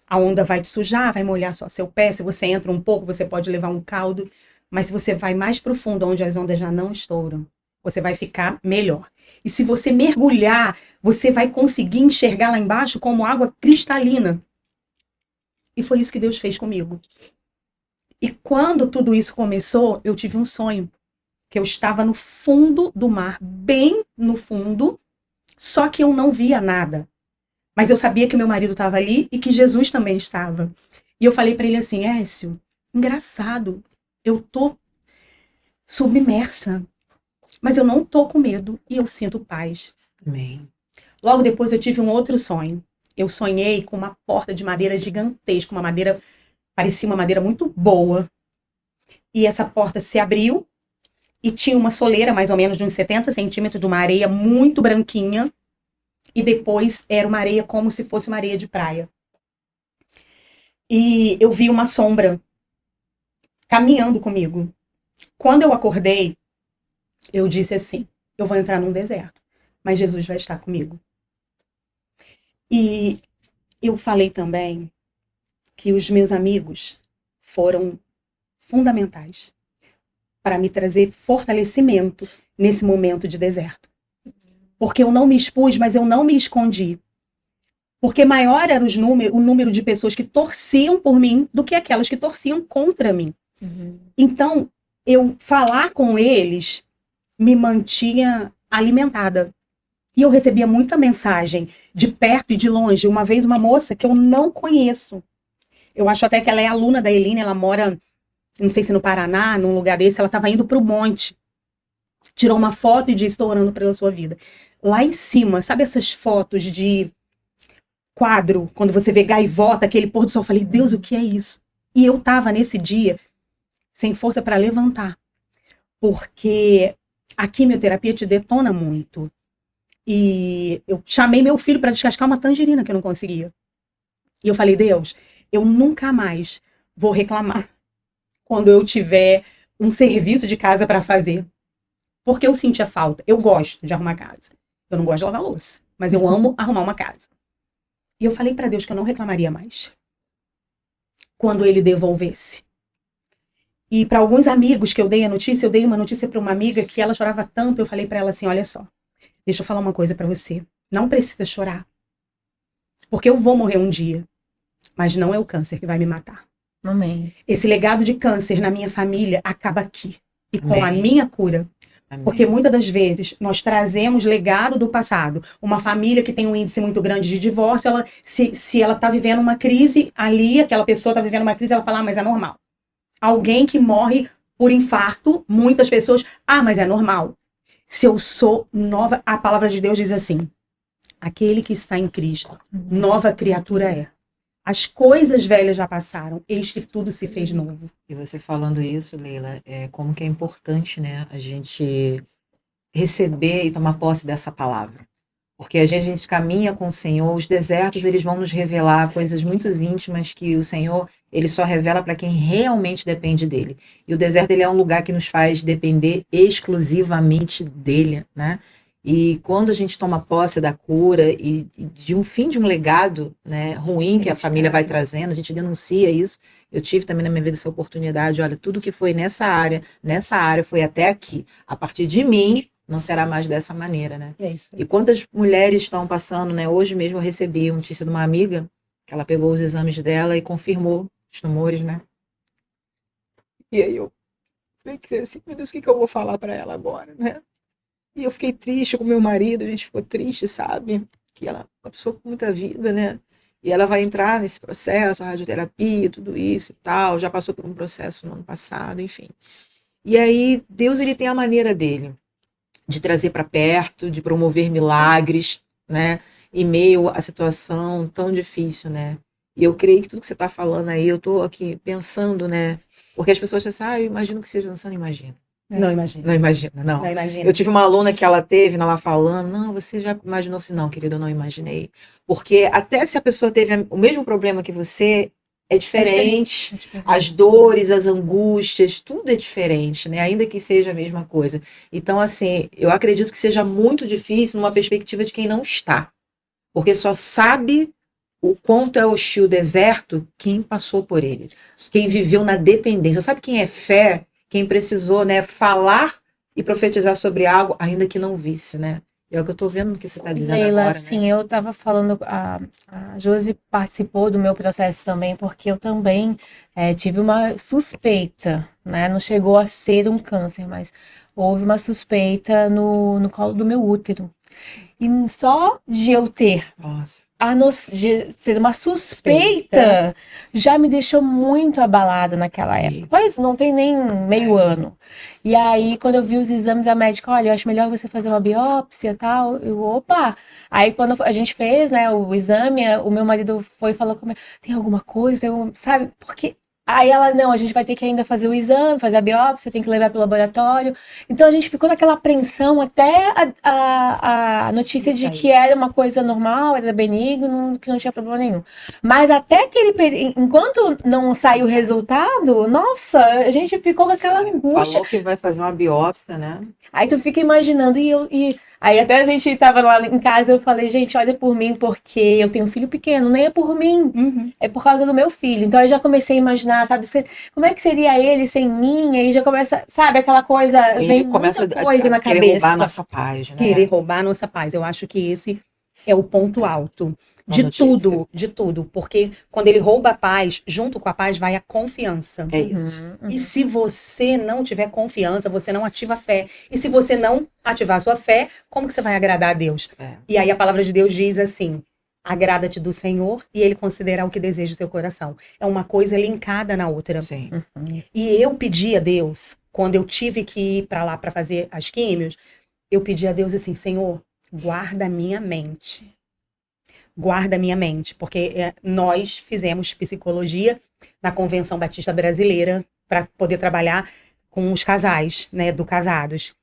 a onda vai te sujar, vai molhar só seu pé. Se você entra um pouco, você pode levar um caldo. Mas se você vai mais profundo, onde as ondas já não estouram, você vai ficar melhor. E se você mergulhar, você vai conseguir enxergar lá embaixo como água cristalina. E foi isso que Deus fez comigo. E quando tudo isso começou, eu tive um sonho. Que eu estava no fundo do mar, bem no fundo, só que eu não via nada. Mas eu sabia que meu marido estava ali e que Jesus também estava. E eu falei para ele assim, Écio, engraçado, eu tô submersa. Mas eu não tô com medo e eu sinto paz. Amém. Logo depois eu tive um outro sonho. Eu sonhei com uma porta de madeira gigantesca, uma madeira, parecia uma madeira muito boa. E essa porta se abriu e tinha uma soleira, mais ou menos de uns 70 centímetros, de uma areia muito branquinha. E depois era uma areia como se fosse uma areia de praia. E eu vi uma sombra caminhando comigo. Quando eu acordei, eu disse assim, eu vou entrar num deserto, mas Jesus vai estar comigo. E eu falei também que os meus amigos foram fundamentais para me trazer fortalecimento nesse momento de deserto. Porque eu não me expus, mas eu não me escondi. Porque maior era o número de pessoas que torciam por mim do que aquelas que torciam contra mim. Então, eu falar com eles me mantinha alimentada. E eu recebia muita mensagem de perto e de longe. Uma vez uma moça que eu não conheço. Eu acho até que ela é aluna da Eline, ela mora, não sei se no Paraná, num lugar desse, ela estava indo para o monte. Tirou uma foto e disse, estou orando pela sua vida. Lá em cima, sabe essas fotos de quadro, quando você vê gaivota, aquele pôr do sol, eu falei, Deus, o que é isso? E eu estava nesse dia sem força para levantar. Porque a quimioterapia te detona muito. E eu chamei meu filho para descascar uma tangerina que eu não conseguia. E eu falei, Deus, eu nunca mais vou reclamar quando eu tiver um serviço de casa para fazer. Porque eu sentia falta. Eu gosto de arrumar casa. Eu não gosto de lavar louça, mas eu amo arrumar uma casa. E eu falei para Deus que eu não reclamaria mais quando ele devolvesse. E para alguns amigos que eu dei a notícia, eu dei uma notícia para uma amiga que ela chorava tanto, eu falei para ela assim, olha só, deixa eu falar uma coisa para você. Não precisa chorar. Porque eu vou morrer um dia. Mas não é o câncer que vai me matar. Amém. Esse legado de câncer na minha família acaba aqui. E com a Amém. minha cura. Amém. Porque muitas das vezes nós trazemos legado do passado. Uma família que tem um índice muito grande de divórcio, se ela está vivendo uma crise ali, aquela pessoa está vivendo uma crise, ela fala, mas é normal. Alguém que morre por infarto, muitas pessoas, mas é normal. Se eu sou nova, a palavra de Deus diz assim, aquele que está em Cristo, nova criatura é. As coisas velhas já passaram, eis que tudo se fez novo. E você falando isso, Leila, como que é importante, né, a gente receber e tomar posse dessa palavra. Porque a gente caminha com o Senhor, os desertos, eles vão nos revelar coisas muito íntimas que o Senhor, ele só revela para quem realmente depende dele. E o deserto, ele é um lugar que nos faz depender exclusivamente dele, né? E quando a gente toma posse da cura e de um fim de um legado, né, ruim que a família vai trazendo, a gente denuncia isso. Eu tive também na minha vida essa oportunidade, olha, tudo que foi nessa área foi até aqui. A partir de mim, não será mais dessa maneira, né? É isso. E quantas mulheres estão passando, né? Hoje mesmo eu recebi uma notícia de uma amiga, que ela pegou os exames dela e confirmou os tumores, né? E aí eu falei assim, meu Deus, o que eu vou falar para ela agora, né? E eu fiquei triste com meu marido, a gente ficou triste, sabe? Que ela é uma pessoa com muita vida, né? E ela vai entrar nesse processo, a radioterapia, tudo isso e tal, já passou por um processo no ano passado, enfim. E aí, Deus, ele tem a maneira dele de trazer para perto, de promover milagres, né? Em meio à situação tão difícil, né? E eu creio que tudo que você está falando aí, eu estou aqui pensando, né? Porque as pessoas dizem assim, eu imagino que seja, você não imagina. Não imagina. Não imagina, não. Não imagina. Eu tive uma aluna que ela teve, ela falando, não, você já imaginou? Eu falei, não, querida, eu não imaginei. Porque até se a pessoa teve o mesmo problema que você, é diferente. As dores, as angústias, tudo é diferente, né? Ainda que seja a mesma coisa. Então, assim, eu acredito que seja muito difícil numa perspectiva de quem não está. Porque só sabe o quanto é hostil o deserto quem passou por ele. Quem viveu na dependência. Sabe quem é fé? Quem precisou, né, falar e profetizar sobre algo, ainda que não visse, né? É o que eu tô vendo no que você está dizendo Leila, agora, sim, né? eu estava falando, a Josi participou do meu processo também, porque eu também tive uma suspeita, né? Não chegou a ser um câncer, mas houve uma suspeita no colo do meu útero. E só de eu ter Nossa. de ser uma suspeita já me deixou muito abalada naquela Sim. época. Pois não tem nem meio ano. E aí, quando eu vi os exames, a médica, olha, eu acho melhor você fazer uma biópsia e tal. Eu, opa! Aí, quando a gente fez, né, o exame, o meu marido foi e falou comigo, tem alguma coisa? Eu, sabe? Porque... Aí ela, não, a gente vai ter que ainda fazer o exame, fazer a biópsia, tem que levar pro laboratório. Então a gente ficou naquela apreensão até a notícia de que era uma coisa normal, era benigno, que não tinha problema nenhum. Mas até aquele período, enquanto não saiu o resultado, nossa, a gente ficou com aquela angústia. Falou que vai fazer uma biópsia, né? Aí tu fica imaginando, aí até a gente tava lá em casa, eu falei, gente, olha por mim, porque eu tenho um filho pequeno, nem é por mim, é por causa do meu filho. Então eu já comecei a imaginar, sabe, como é que seria ele sem mim? Aí já começa, sabe, aquela coisa, vem começa muita coisa na querer cabeça. roubar a nossa paz, né? Querer roubar a nossa paz. Eu acho que esse é o ponto alto de tudo, porque quando ele rouba a paz, junto com a paz vai a confiança. É isso. E se você não tiver confiança, você não ativa a fé. E se você não ativar a sua fé, como que você vai agradar a Deus? E aí a palavra de Deus diz assim, agrada-te do Senhor e ele concederá o que deseja o seu coração. É uma coisa linkada na outra. Sim. E eu pedi a Deus, quando eu tive que ir para lá para fazer as químios, eu pedi a Deus assim, Senhor, guarda a minha mente. Guarda a minha mente, porque nós fizemos psicologia na Convenção Batista Brasileira para poder trabalhar com os casais, né, casados.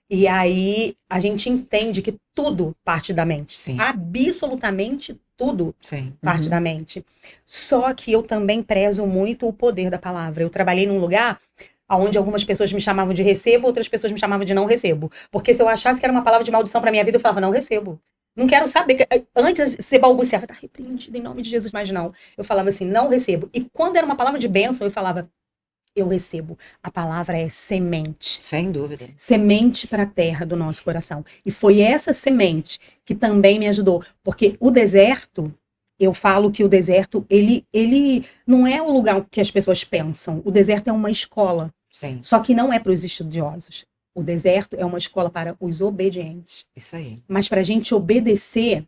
E aí a gente entende que tudo parte da mente. Sim. Absolutamente tudo Sim. parte da mente. Só que eu também prezo muito o poder da palavra. Eu trabalhei num lugar onde algumas pessoas me chamavam de recebo, outras pessoas me chamavam de não recebo. Porque se eu achasse que era uma palavra de maldição para minha vida, eu falava não recebo. Não quero saber. Antes você balbuciava, tá repreendido em nome de Jesus, mas não. Eu falava assim, não recebo. E quando era uma palavra de bênção, eu falava, eu recebo. A palavra é semente. Sem dúvida. Semente para a terra do nosso coração. E foi essa semente que também me ajudou. Porque o deserto, eu falo que o deserto, ele não é o lugar que as pessoas pensam. O deserto é uma escola. Sim. Só que não é para os estudiosos. O deserto é uma escola para os obedientes. Isso aí. Mas para a gente obedecer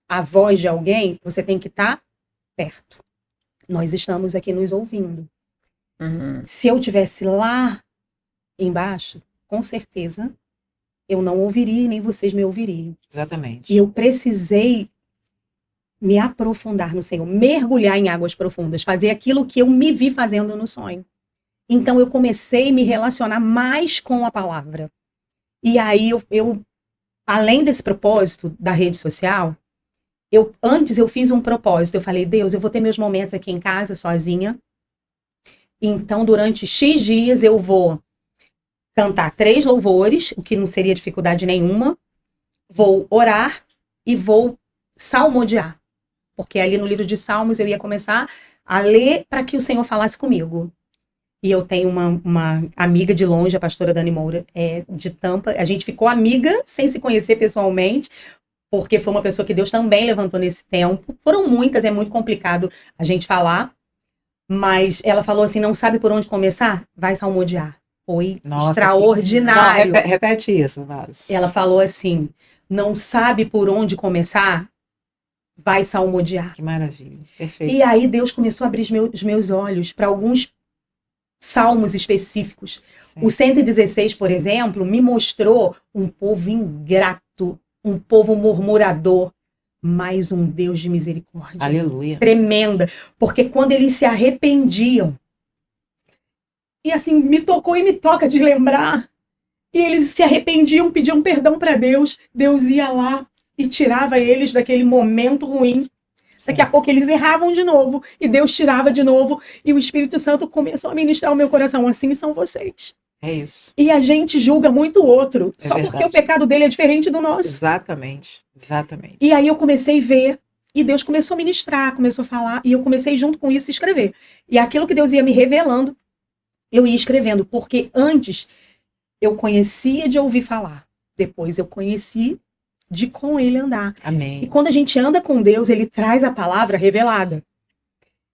a voz de alguém, você tem que estar perto. Nós estamos aqui nos ouvindo. Se eu tivesse lá embaixo, com certeza, eu não ouviria, nem vocês me ouviriam. Exatamente. E eu precisei me aprofundar no Senhor, mergulhar em águas profundas, fazer aquilo que eu me vi fazendo no sonho. Então eu comecei a me relacionar mais com a palavra. E aí eu além desse propósito da rede social, antes eu fiz um propósito. Eu falei, Deus, eu vou ter meus momentos aqui em casa sozinha. Então durante X dias eu vou cantar 3 louvores, o que não seria dificuldade nenhuma. Vou orar e vou salmodiar. Porque ali no livro de Salmos eu ia começar a ler para que o Senhor falasse comigo. E eu tenho uma amiga de longe, a pastora Dani Moura, de Tampa. A gente ficou amiga sem se conhecer pessoalmente, porque foi uma pessoa que Deus também levantou nesse tempo. Foram muitas, é muito complicado a gente falar. Mas ela falou assim, não sabe por onde começar? Vai salmodiar. Foi extraordinário. Não, repete isso, Vaz. Ela falou assim, não sabe por onde começar? Vai salmodiar. Que maravilha, perfeito. E aí Deus começou a abrir os meus olhos para alguns salmos específicos. Sim. O 116, por exemplo, me mostrou um povo ingrato, um povo murmurador, mas um Deus de misericórdia. Aleluia. Tremenda. Porque quando eles se arrependiam, e assim, me tocou e me toca de lembrar, e eles se arrependiam, pediam perdão para Deus, Deus ia lá e tirava eles daquele momento ruim. Daqui a pouco eles erravam de novo, e Deus tirava de novo, e o Espírito Santo começou a ministrar o meu coração. Assim são vocês. É isso. E a gente julga muito o outro, só verdade. porque o pecado dele é diferente do nosso. Exatamente, exatamente. E aí eu comecei a ver, e Deus começou a ministrar, começou a falar, e eu comecei junto com isso a escrever. E aquilo que Deus ia me revelando, eu ia escrevendo, porque antes eu conhecia de ouvir falar, depois eu conheci de com ele andar. Amém. E quando a gente anda com Deus, ele traz a palavra revelada.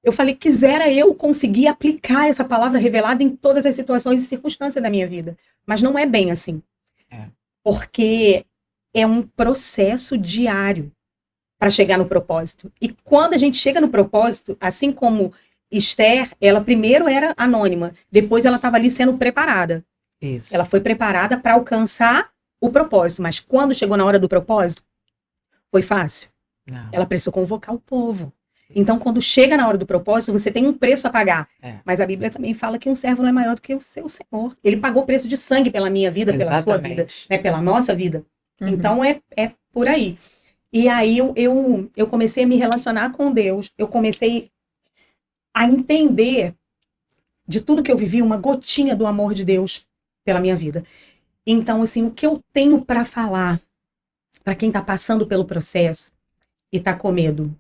Eu falei, quisera eu conseguir aplicar essa palavra revelada em todas as situações e circunstâncias da minha vida. Mas não é bem assim. Porque é um processo diário para chegar no propósito. E quando a gente chega no propósito, assim como Esther, ela primeiro era anônima, depois ela estava ali sendo preparada. Isso. Ela foi preparada para alcançar o propósito, mas quando chegou na hora do propósito, foi fácil. Não. Ela precisou convocar o povo. Então, quando chega na hora do propósito, você tem um preço a pagar. Mas a Bíblia também fala que um servo não é maior do que o seu Senhor. Ele pagou preço de sangue pela minha vida, pela sua vida, né? Pela nossa vida. Então, é por aí. E aí, eu comecei a me relacionar com Deus. Eu comecei a entender de tudo que eu vivi, uma gotinha do amor de Deus pela minha vida. Então, assim, o que eu tenho para falar para quem está passando pelo processo e está com medo?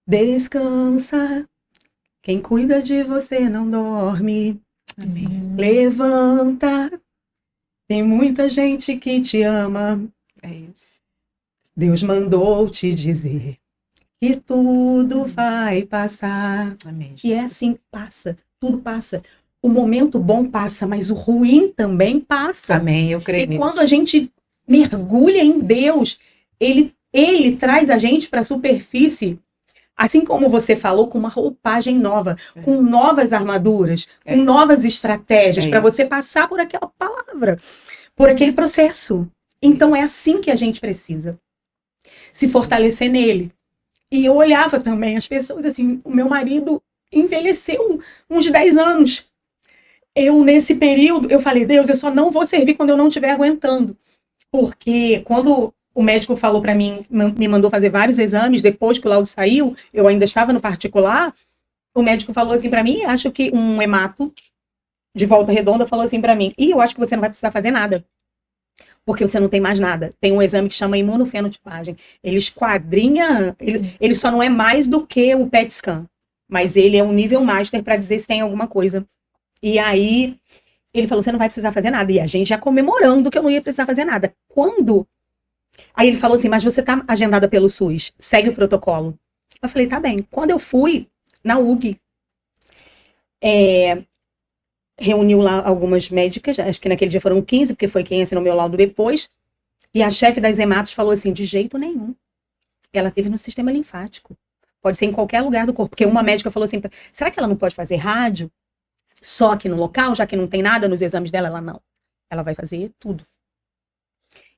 Descansa, quem cuida de você não dorme. Amém. Levanta, tem muita gente que te ama. É isso. Deus mandou te dizer que tudo vai passar. Amém. E é assim, passa, tudo passa. O momento bom passa, mas o ruim também passa. Amém, eu creio nisso. E quando a gente mergulha em Deus, ele traz a gente para a superfície, assim como você falou, com uma roupagem nova, com novas armaduras, com novas estratégias para você passar por aquela palavra, por aquele processo. Então é assim que a gente precisa se fortalecer nele. E eu olhava também as pessoas assim, o meu marido envelheceu uns 10 anos. Eu, nesse período, eu falei, Deus, eu só não vou servir quando eu não estiver aguentando. Porque quando o médico falou para mim, me mandou fazer vários exames, depois que o laudo saiu, eu ainda estava no particular, o médico falou assim para mim, acho que um hemato de Volta Redonda falou assim para mim, eu acho que você não vai precisar fazer nada. Porque você não tem mais nada. Tem um exame que chama imunofenotipagem. Ele esquadrinha, ele só não é mais do que o PET scan. Mas ele é um nível master para dizer se tem alguma coisa. E aí, ele falou, você não vai precisar fazer nada. E a gente já comemorando que eu não ia precisar fazer nada. Quando? Aí ele falou assim, mas você tá agendada pelo SUS, segue o protocolo. Eu falei, tá bem. Quando eu fui na UG, reuniu lá algumas médicas, acho que naquele dia foram 15, porque foi quem assinou meu laudo depois, e a chefe das hematos falou assim, de jeito nenhum. Ela teve no sistema linfático. Pode ser em qualquer lugar do corpo. Porque uma médica falou assim, será que ela não pode fazer rádio só aqui no local, já que não tem nada nos exames dela? Ela não. Ela vai fazer tudo.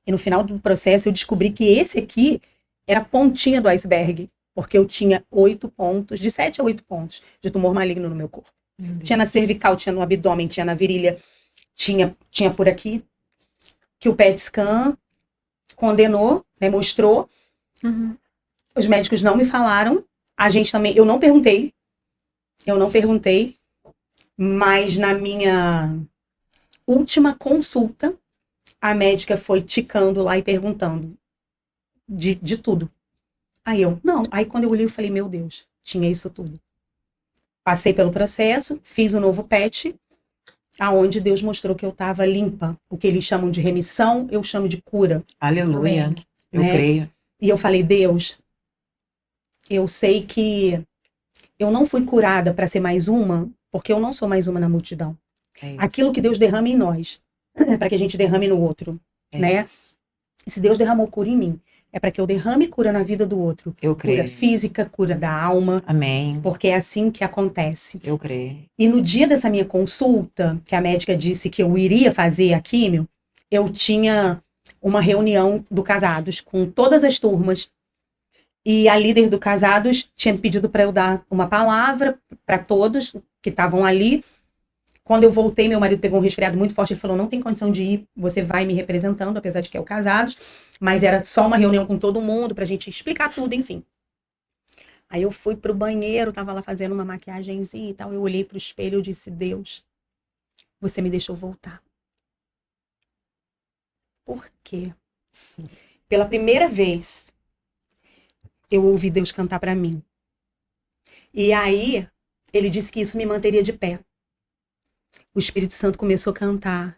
E no final do processo eu descobri que esse aqui era a pontinha do iceberg, porque eu tinha 8 pontos, de 7 a 8 pontos de tumor maligno no meu corpo. Tinha na cervical, tinha no abdômen, tinha na virilha, tinha por aqui, que o PET scan condenou, né, mostrou. Os médicos não me falaram, a gente também, eu não perguntei, mas na minha última consulta, a médica foi ticando lá e perguntando de tudo. Aí quando eu olhei, eu falei, meu Deus, tinha isso tudo. Passei pelo processo, fiz o novo PET, aonde Deus mostrou que eu estava limpa. O que eles chamam de remissão, eu chamo de cura. Aleluia. Amém. Eu creio. E eu falei, Deus, eu sei que eu não fui curada para ser mais uma, porque eu não sou mais uma na multidão. Aquilo que Deus derrama em nós, é para que a gente derrame no outro, né? E se Deus derramou cura em mim, é para que eu derrame cura na vida do outro. Eu creio. Cura física, cura da alma. Amém. Porque é assim que acontece. Eu creio. E no dia dessa minha consulta, que a médica disse que eu iria fazer a químio, eu tinha uma reunião do Casados com todas as turmas. E a líder do Casados tinha pedido para eu dar uma palavra para todos que estavam ali. Quando eu voltei, meu marido pegou um resfriado muito forte. Ele falou, não tem condição de ir, você vai me representando, apesar de que é o Casados. Mas era só uma reunião com todo mundo, pra gente explicar tudo, enfim. Aí eu fui pro banheiro, tava lá fazendo uma maquiagenzinha e tal. Eu olhei pro espelho e disse, Deus, você me deixou voltar. Por quê? Pela primeira vez, eu ouvi Deus cantar pra mim. E aí, ele disse que isso me manteria de pé. O Espírito Santo começou a cantar.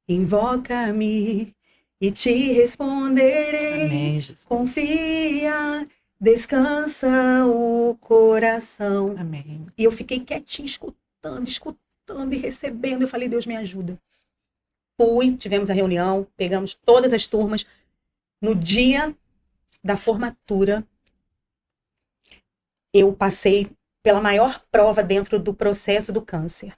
Invoca-me e te responderei. Amém, Jesus. Confia, descansa o coração. Amém. E eu fiquei quietinha, escutando e recebendo. Eu falei, Deus me ajuda. tivemos a reunião, pegamos todas as turmas. No dia da formatura, eu passei pela maior prova dentro do processo do câncer.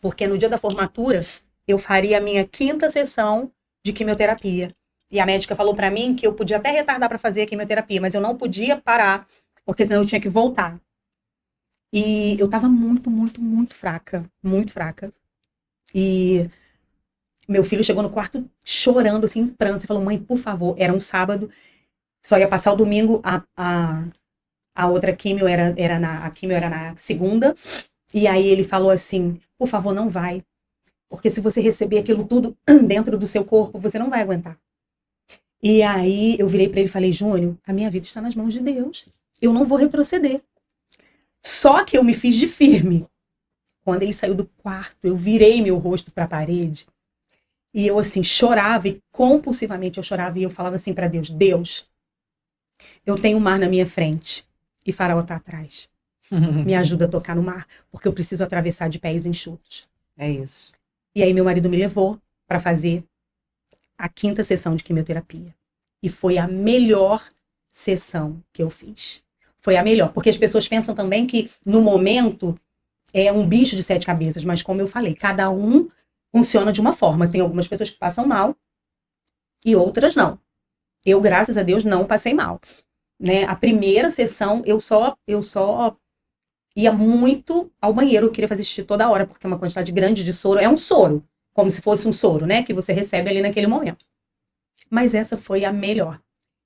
Porque no dia da formatura, eu faria a minha 5ª sessão de quimioterapia. E a médica falou pra mim que eu podia até retardar pra fazer a quimioterapia, mas eu não podia parar, porque senão eu tinha que voltar. E eu tava muito, muito, muito fraca. Muito fraca. E meu filho chegou no quarto chorando, assim, em prantos, e falou: mãe, por favor, era um sábado, só ia passar o domingo, a outra quimio a quimio era na segunda, e aí ele falou assim: por favor, não vai, porque se você receber aquilo tudo dentro do seu corpo, você não vai aguentar. E aí eu virei pra ele e falei: Júnior, a minha vida está nas mãos de Deus, eu não vou retroceder. Só que eu me fiz de firme. Quando ele saiu do quarto, eu virei meu rosto para a parede e eu assim chorava, e compulsivamente eu chorava, e eu falava assim para Deus: Deus, eu tenho o mar na minha frente e Faraó tá atrás. Me ajuda a tocar no mar, porque eu preciso atravessar de pés enxutos. É isso. E aí meu marido me levou para fazer a 5ª sessão de quimioterapia. E foi a melhor sessão que eu fiz. Foi a melhor, porque as pessoas pensam também que no momento é um bicho de 7 cabeças, mas como eu falei, cada um funciona de uma forma. Tem algumas pessoas que passam mal e outras não. Eu, graças a Deus, não passei mal, né? A primeira sessão eu só ia muito ao banheiro, eu queria fazer xixi toda hora, porque é uma quantidade grande de soro, é um soro, como se fosse um soro, né, que você recebe ali naquele momento. Mas essa foi a melhor.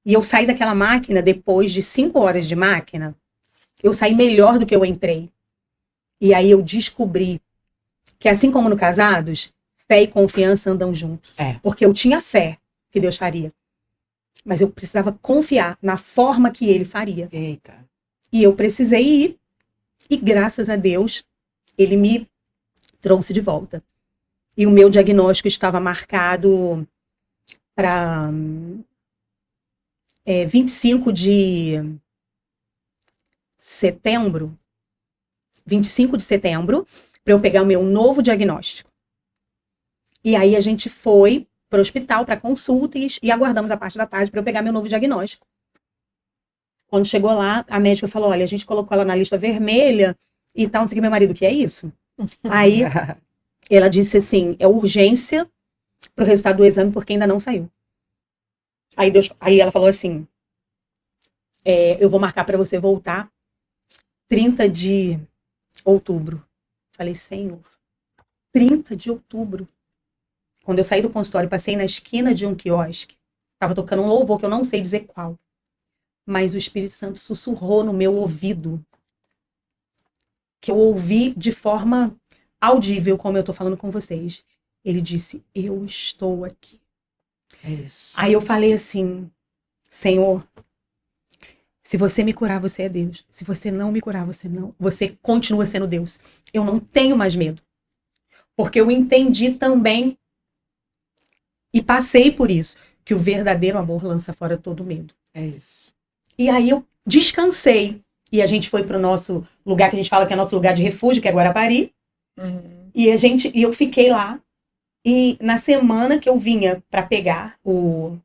E eu saí daquela máquina, depois de 5 horas de máquina, eu saí melhor do que eu entrei. E aí eu descobri que, assim como no Casados, fé e confiança andam juntos. Porque eu tinha fé que Deus faria, mas eu precisava confiar na forma que Ele faria. Eita. E eu precisei ir, e graças a Deus, Ele me trouxe de volta. E o meu diagnóstico estava marcado para 25 de setembro, 25 de setembro, para eu pegar o meu novo diagnóstico. E aí a gente foi para o hospital para consulta e aguardamos a parte da tarde para eu pegar meu novo diagnóstico. Quando chegou lá, a médica falou: olha, a gente colocou ela na lista vermelha e tal, não sei o que. Meu marido: o que é isso? Aí ela disse assim: é urgência pro resultado do exame, porque ainda não saiu. Aí ela falou assim: eu vou marcar para você voltar 30 de outubro. Falei: Senhor, 30 de outubro. Quando eu saí do consultório, passei na esquina de um quiosque, tava tocando um louvor que eu não sei dizer qual, mas o Espírito Santo sussurrou no meu ouvido, que eu ouvi de forma audível, como eu tô falando com vocês. Ele disse: eu estou aqui. É isso. Aí eu falei assim: Senhor, se você me curar, você é Deus. Se você não me curar, você continua sendo Deus. Eu não tenho mais medo. Porque eu entendi também e passei por isso, que o verdadeiro amor lança fora todo medo. É isso. E aí eu descansei. E a gente foi pro nosso lugar, que a gente fala que é nosso lugar de refúgio, que é Guarapari. Uhum. E eu fiquei lá. E na semana que eu vinha para pegar o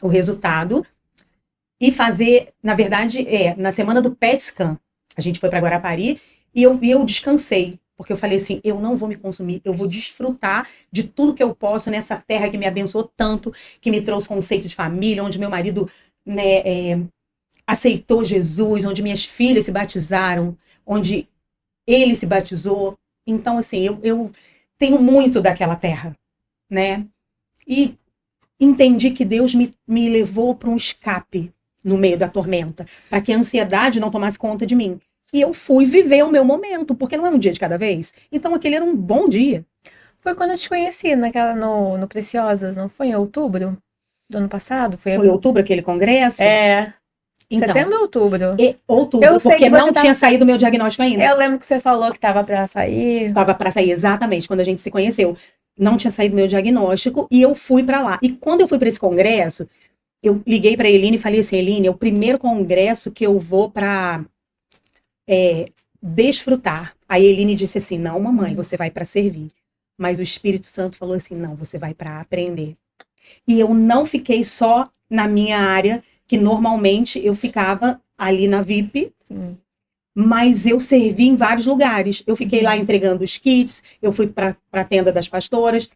resultado e fazer, na verdade, na semana do PET scan, a gente foi para Guarapari e eu descansei. Porque eu falei assim: eu não vou me consumir, eu vou desfrutar de tudo que eu posso nessa terra que me abençoou tanto, que me trouxe conceito de família, onde meu marido, né, aceitou Jesus, onde minhas filhas se batizaram, onde ele se batizou. Então, assim, eu tenho muito daquela terra, né? E entendi que Deus me levou para um escape no meio da tormenta, para que a ansiedade não tomasse conta de mim. E eu fui viver o meu momento, porque não é um dia de cada vez. Então aquele era um bom dia. Foi quando eu te conheci, no Preciosas, não foi? Em outubro do ano passado? Foi outubro aquele congresso? Então, setembro ou outubro? Outubro, Eu sei porque que não tinha saído o meu diagnóstico ainda. Eu lembro que você falou que tava pra sair. Tava pra sair, exatamente, quando a gente se conheceu. Não tinha saído o meu diagnóstico e eu fui pra lá. E quando eu fui pra esse congresso, eu liguei pra Eline e falei assim: Eline, é o primeiro congresso que eu vou pra desfrutar. Aí a Eline disse assim: não, mamãe, você vai pra servir. Mas o Espírito Santo falou assim, não, você vai para aprender. E eu não fiquei só na minha área, que normalmente eu ficava ali na VIP, mas eu servi em vários lugares. Eu fiquei lá entregando os kits, eu fui para a tenda das pastoras,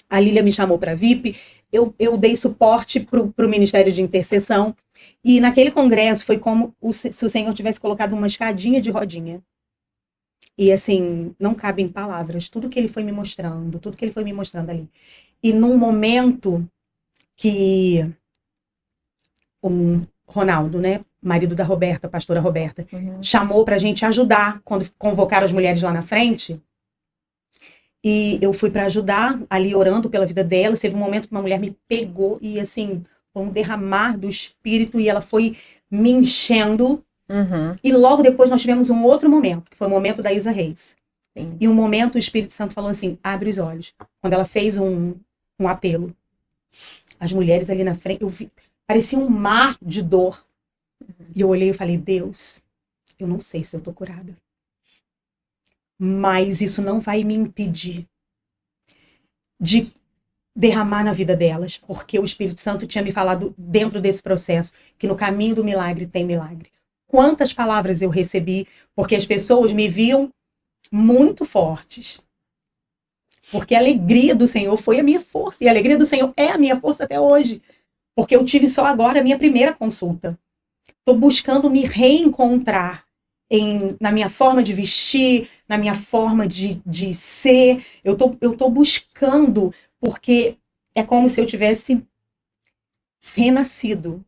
a Lília me chamou para VIP, eu dei suporte para o Ministério de Intercessão, e naquele congresso foi como se o Senhor tivesse colocado uma escadinha de rodinha. E assim, não cabe em palavras, tudo que ele foi me mostrando, tudo que ele foi me mostrando ali. E num momento que o Ronaldo, né, marido da Roberta, a pastora Roberta, chamou pra gente ajudar quando convocaram as mulheres lá na frente. E eu fui pra ajudar, ali orando pela vida dela. Teve um momento que uma mulher me pegou e assim, foi um derramar do Espírito e ela foi me enchendo. E logo depois nós tivemos um outro momento, que foi o momento da Isa Reis. Sim. E um momento o Espírito Santo falou assim, abre os olhos. Quando ela fez um apelo, as mulheres ali na frente, eu vi, parecia um mar de dor. E eu olhei e falei, Deus, eu não sei se eu tô curada. Mas isso não vai me impedir de derramar na vida delas, porque o Espírito Santo tinha me falado dentro desse processo, que no caminho do milagre tem milagre. Quantas palavras eu recebi, porque as pessoas me viam muito fortes. Porque a alegria do Senhor foi a minha força, e a alegria do Senhor é a minha força até hoje. Porque eu tive só agora a minha primeira consulta. Estou buscando me reencontrar na minha forma de vestir, na minha forma de ser. Eu tô buscando, porque é como se eu tivesse renascido.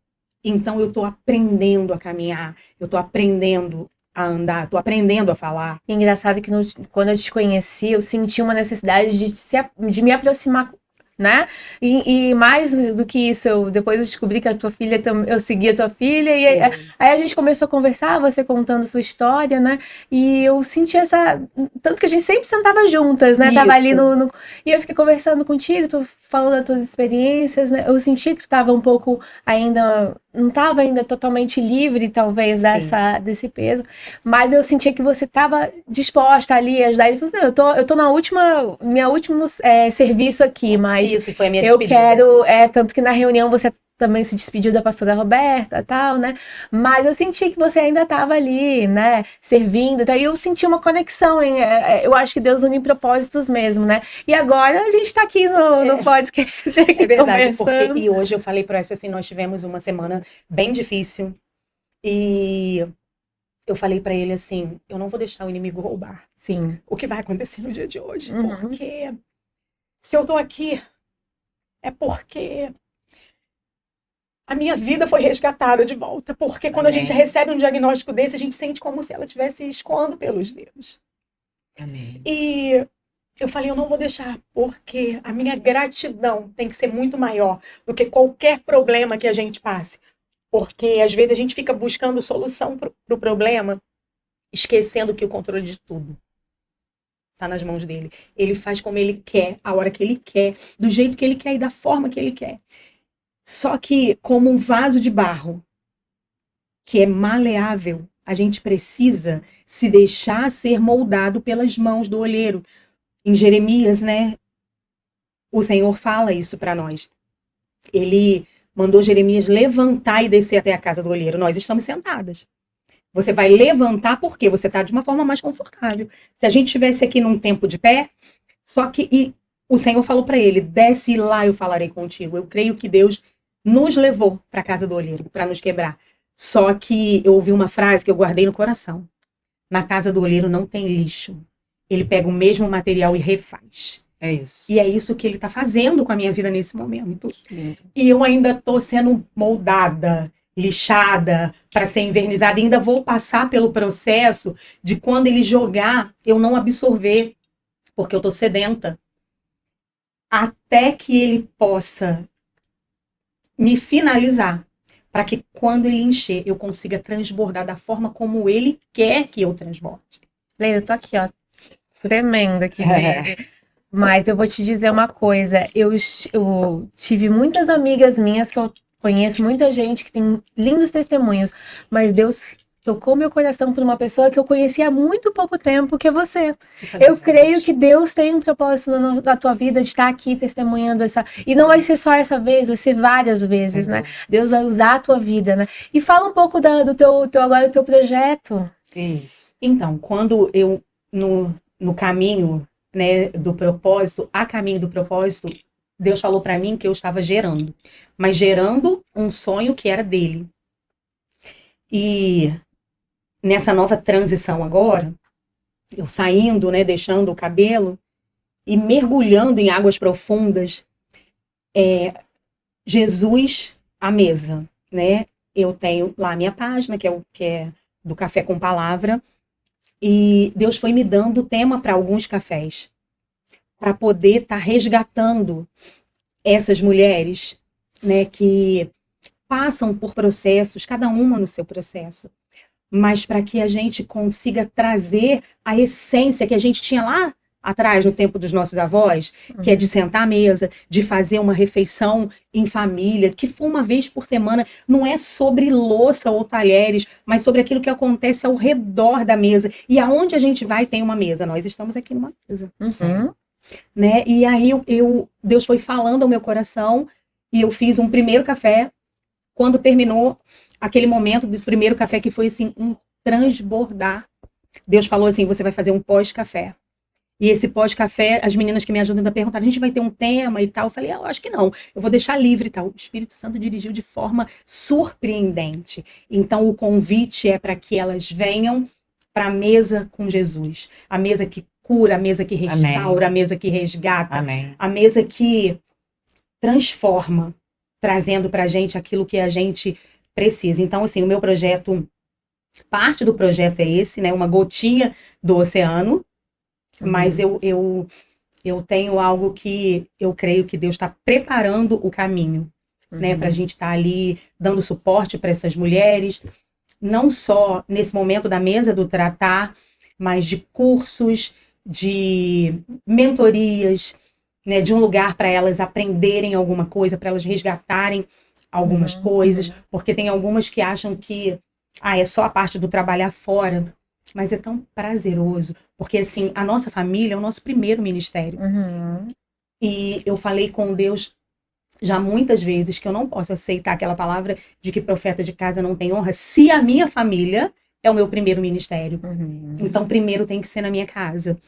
Então eu estou aprendendo a caminhar, eu estou aprendendo a andar, estou aprendendo a falar. E engraçado que quando eu te conheci, eu senti uma necessidade de me aproximar, né? E mais do que isso, depois eu descobri que a tua filha, eu segui a tua filha, e aí a gente começou a conversar, você contando sua história, né? E eu senti tanto que a gente sempre sentava juntas, né? Isso. Tava ali e eu fiquei conversando contigo, tu falando das tuas experiências, né? Eu senti que tu tava um pouco ainda, não tava ainda totalmente livre, talvez, desse peso, mas eu sentia que você tava disposta ali a ajudar. Ele falou assim, eu tô na minha último serviço aqui, mas isso foi a minha eu despedida. tanto que na reunião você também se despediu da pastora Roberta e tal, né? Mas eu senti que você ainda estava ali, né? Servindo, daí eu senti uma conexão, hein? Eu acho que Deus une propósitos mesmo, né? E agora a gente tá aqui no podcast. É verdade, e hoje eu falei para essa assim, nós tivemos uma semana bem difícil e eu falei para ele assim, eu não vou deixar o inimigo roubar. Sim. O que vai acontecer no dia de hoje, porque se eu tô aqui é porque a minha vida foi resgatada de volta. Porque quando a gente recebe um diagnóstico desse, a gente sente como se ela estivesse escoando pelos dedos. Amém. E eu falei, eu não vou deixar, porque a minha gratidão tem que ser muito maior do que qualquer problema que a gente passe. Porque às vezes a gente fica buscando solução pro problema, esquecendo que o controle de tudo está nas mãos dele. Ele faz como ele quer, a hora que ele quer, do jeito que ele quer e da forma que ele quer. Só que, como um vaso de barro, que é maleável, a gente precisa se deixar ser moldado pelas mãos do olheiro. Em Jeremias, né? O Senhor fala isso para nós. Ele mandou Jeremias levantar e descer até a casa do olheiro. Nós estamos sentadas. Você vai levantar porque você está de uma forma mais confortável. Se a gente estivesse aqui num tempo de pé, só que o Senhor falou para ele, desce e lá eu falarei contigo. Eu creio que Deus nos levou para a casa do olheiro, para nos quebrar. Só que eu ouvi uma frase que eu guardei no coração. Na casa do olheiro não tem lixo. Ele pega o mesmo material e refaz. É isso. E é isso que ele está fazendo com a minha vida nesse momento. E eu ainda estou sendo moldada, lixada, para ser envernizada. E ainda vou passar pelo processo de quando ele jogar, eu não absorver, porque eu estou sedenta. Até que ele possa me finalizar, para que quando ele encher, eu consiga transbordar da forma como ele quer que eu transborde. Leila, eu tô aqui, ó, tremenda aqui, mas eu vou te dizer uma coisa, eu tive muitas amigas minhas que eu conheço, muita gente que tem lindos testemunhos, mas Deus tocou meu coração por uma pessoa que eu conheci há muito pouco tempo, que é você. Eu creio que Deus tem um propósito na tua vida de estar aqui testemunhando essa. E não vai ser só essa vez, vai ser várias vezes, né? Deus vai usar a tua vida, né? E fala um pouco do teu projeto. Isso. Então, quando eu, no caminho, né, do propósito, a caminho do propósito, Deus falou para mim que eu estava gerando, mas gerando um sonho que era dele. E nessa nova transição agora, eu saindo, né, deixando o cabelo e mergulhando em águas profundas, Jesus à mesa, né? Eu tenho lá a minha página, que é do Café com Palavra, e Deus foi me dando tema para alguns cafés, para poder estar resgatando essas mulheres, né, que passam por processos, cada uma no seu processo, mas para que a gente consiga trazer a essência que a gente tinha lá atrás, no tempo dos nossos avós, que é de sentar à mesa, de fazer uma refeição em família, que for uma vez por semana, não é sobre louça ou talheres, mas sobre aquilo que acontece ao redor da mesa. E aonde a gente vai tem uma mesa, nós estamos aqui numa mesa. Né? E aí Deus foi falando ao meu coração e eu fiz um primeiro café. Quando terminou aquele momento do primeiro café, que foi assim, um transbordar, Deus falou assim, você vai fazer um pós-café. E esse pós-café, as meninas que me ajudam a perguntar, a gente vai ter um tema e tal? Eu falei, eu acho que não, eu vou deixar livre e tal. O Espírito Santo dirigiu de forma surpreendente. Então o convite é para que elas venham para a mesa com Jesus. A mesa que cura, a mesa que restaura, a mesa que resgata, a mesa que transforma, trazendo para a gente aquilo que a gente precisa. Então, assim, o meu projeto, parte do projeto é esse, né? Uma gotinha do oceano, mas eu tenho algo que eu creio que Deus está preparando o caminho, né? Para a gente estar ali dando suporte para essas mulheres, não só nesse momento da mesa do tratar, mas de cursos, de mentorias, né, de um lugar para elas aprenderem alguma coisa, para elas resgatarem algumas coisas, porque tem algumas que acham que é só a parte do trabalhar fora, mas é tão prazeroso, porque assim, a nossa família é o nosso primeiro ministério. E eu falei com Deus já muitas vezes que eu não posso aceitar aquela palavra de que profeta de casa não tem honra, se a minha família é o meu primeiro ministério. Então, primeiro tem que ser na minha casa.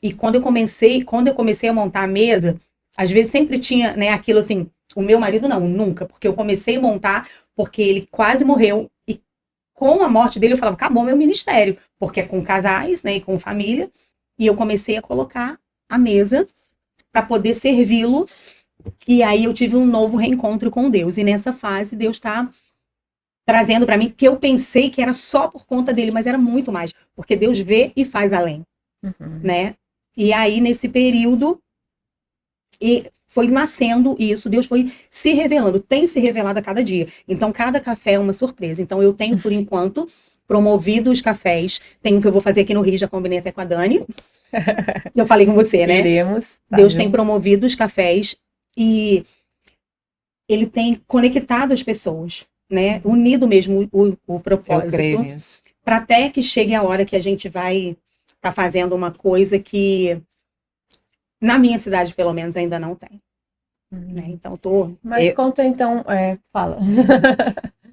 E quando eu comecei a montar a mesa, às vezes sempre tinha, né, aquilo assim, o meu marido não, nunca, porque eu comecei a montar porque ele quase morreu e com a morte dele eu falava, acabou meu ministério, porque é com casais, né, e com família, e eu comecei a colocar a mesa para poder servi-lo, e aí eu tive um novo reencontro com Deus, e nessa fase Deus está trazendo para mim que eu pensei que era só por conta dele, mas era muito mais, porque Deus vê e faz além, né? E aí, nesse período, e foi nascendo isso, Deus foi se revelando, tem se revelado a cada dia. Então, cada café é uma surpresa. Então, eu tenho, por enquanto, promovido os cafés. Tem um que eu vou fazer aqui no Rio, já combinei até com a Dani. Eu falei com você, né? Iremos. Tá, Deus tem promovido os cafés e ele tem conectado as pessoas, né? Unido mesmo o propósito. Para até que chegue a hora que a gente vai tá fazendo uma coisa que na minha cidade, pelo menos, ainda não tem. Né? Então, Mas conta então, fala.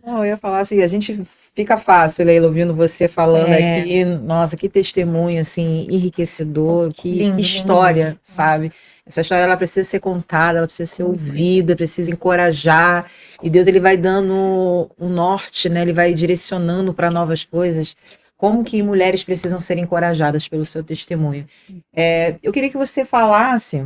Não, eu ia falar assim, a gente fica fácil, Leila, ouvindo você falando aqui, nossa, que testemunho, assim, enriquecedor, que lindo, história, lindo. sabe? Essa história, ela precisa ser contada, ela precisa ser ouvida, precisa encorajar, e Deus, ele vai dando um norte, né? Ele vai direcionando para novas coisas. Como que mulheres precisam ser encorajadas pelo seu testemunho. Eu queria que você falasse,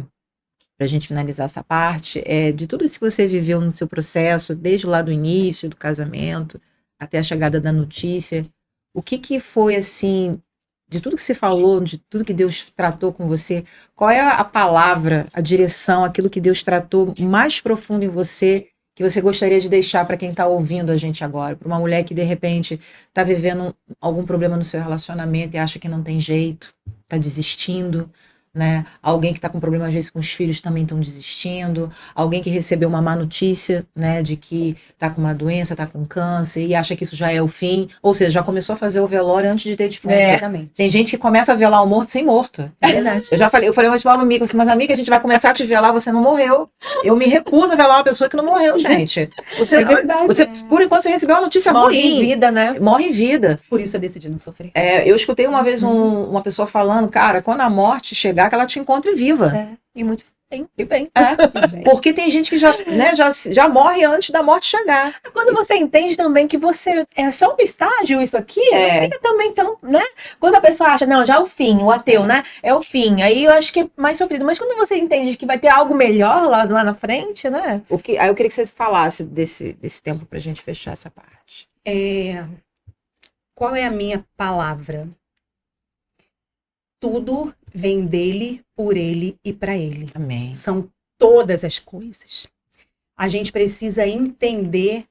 para a gente finalizar essa parte, de tudo isso que você viveu no seu processo, desde lá do início do casamento, até a chegada da notícia. O que foi, assim, de tudo que você falou, de tudo que Deus tratou com você, qual é a palavra, a direção, aquilo que Deus tratou mais profundo em você, que você gostaria de deixar para quem está ouvindo a gente agora, para uma mulher que de repente está vivendo algum problema no seu relacionamento e acha que não tem jeito, está desistindo, né? Alguém que está com problema, às vezes, com os filhos também estão desistindo. Alguém que recebeu uma má notícia, né? De que está com uma doença, está com câncer e acha que isso já é o fim. Ou seja, já começou a fazer o velório antes de ter defunto. Exatamente. Tem gente que começa a velar o morto sem morto. É verdade. Eu falei hoje para uma amiga, assim, mas amiga, a gente vai começar a te velar, você não morreu. Eu me recuso a velar uma pessoa que não morreu, gente. Você, É verdade. por enquanto, você recebeu uma notícia Morre ruim. em vida, né? Morre em vida. Por isso eu decidi não sofrer. Eu escutei uma vez uma pessoa falando, cara, quando a morte chegar, que ela te encontre viva. E muito bem, e bem. Porque tem gente que já morre antes da morte chegar. Quando você entende também que você é só um estágio, isso aqui, não fica também tão, né? Quando a pessoa acha, não, já é o fim, o ateu, né? É o fim. Aí eu acho que é mais sofrido. Mas quando você entende que vai ter algo melhor lá na frente, né? Aí eu queria que você falasse desse tempo pra gente fechar essa parte. Qual é a minha palavra? Tudo vem dele, por ele e para ele. Amém. São todas as coisas. A gente precisa entender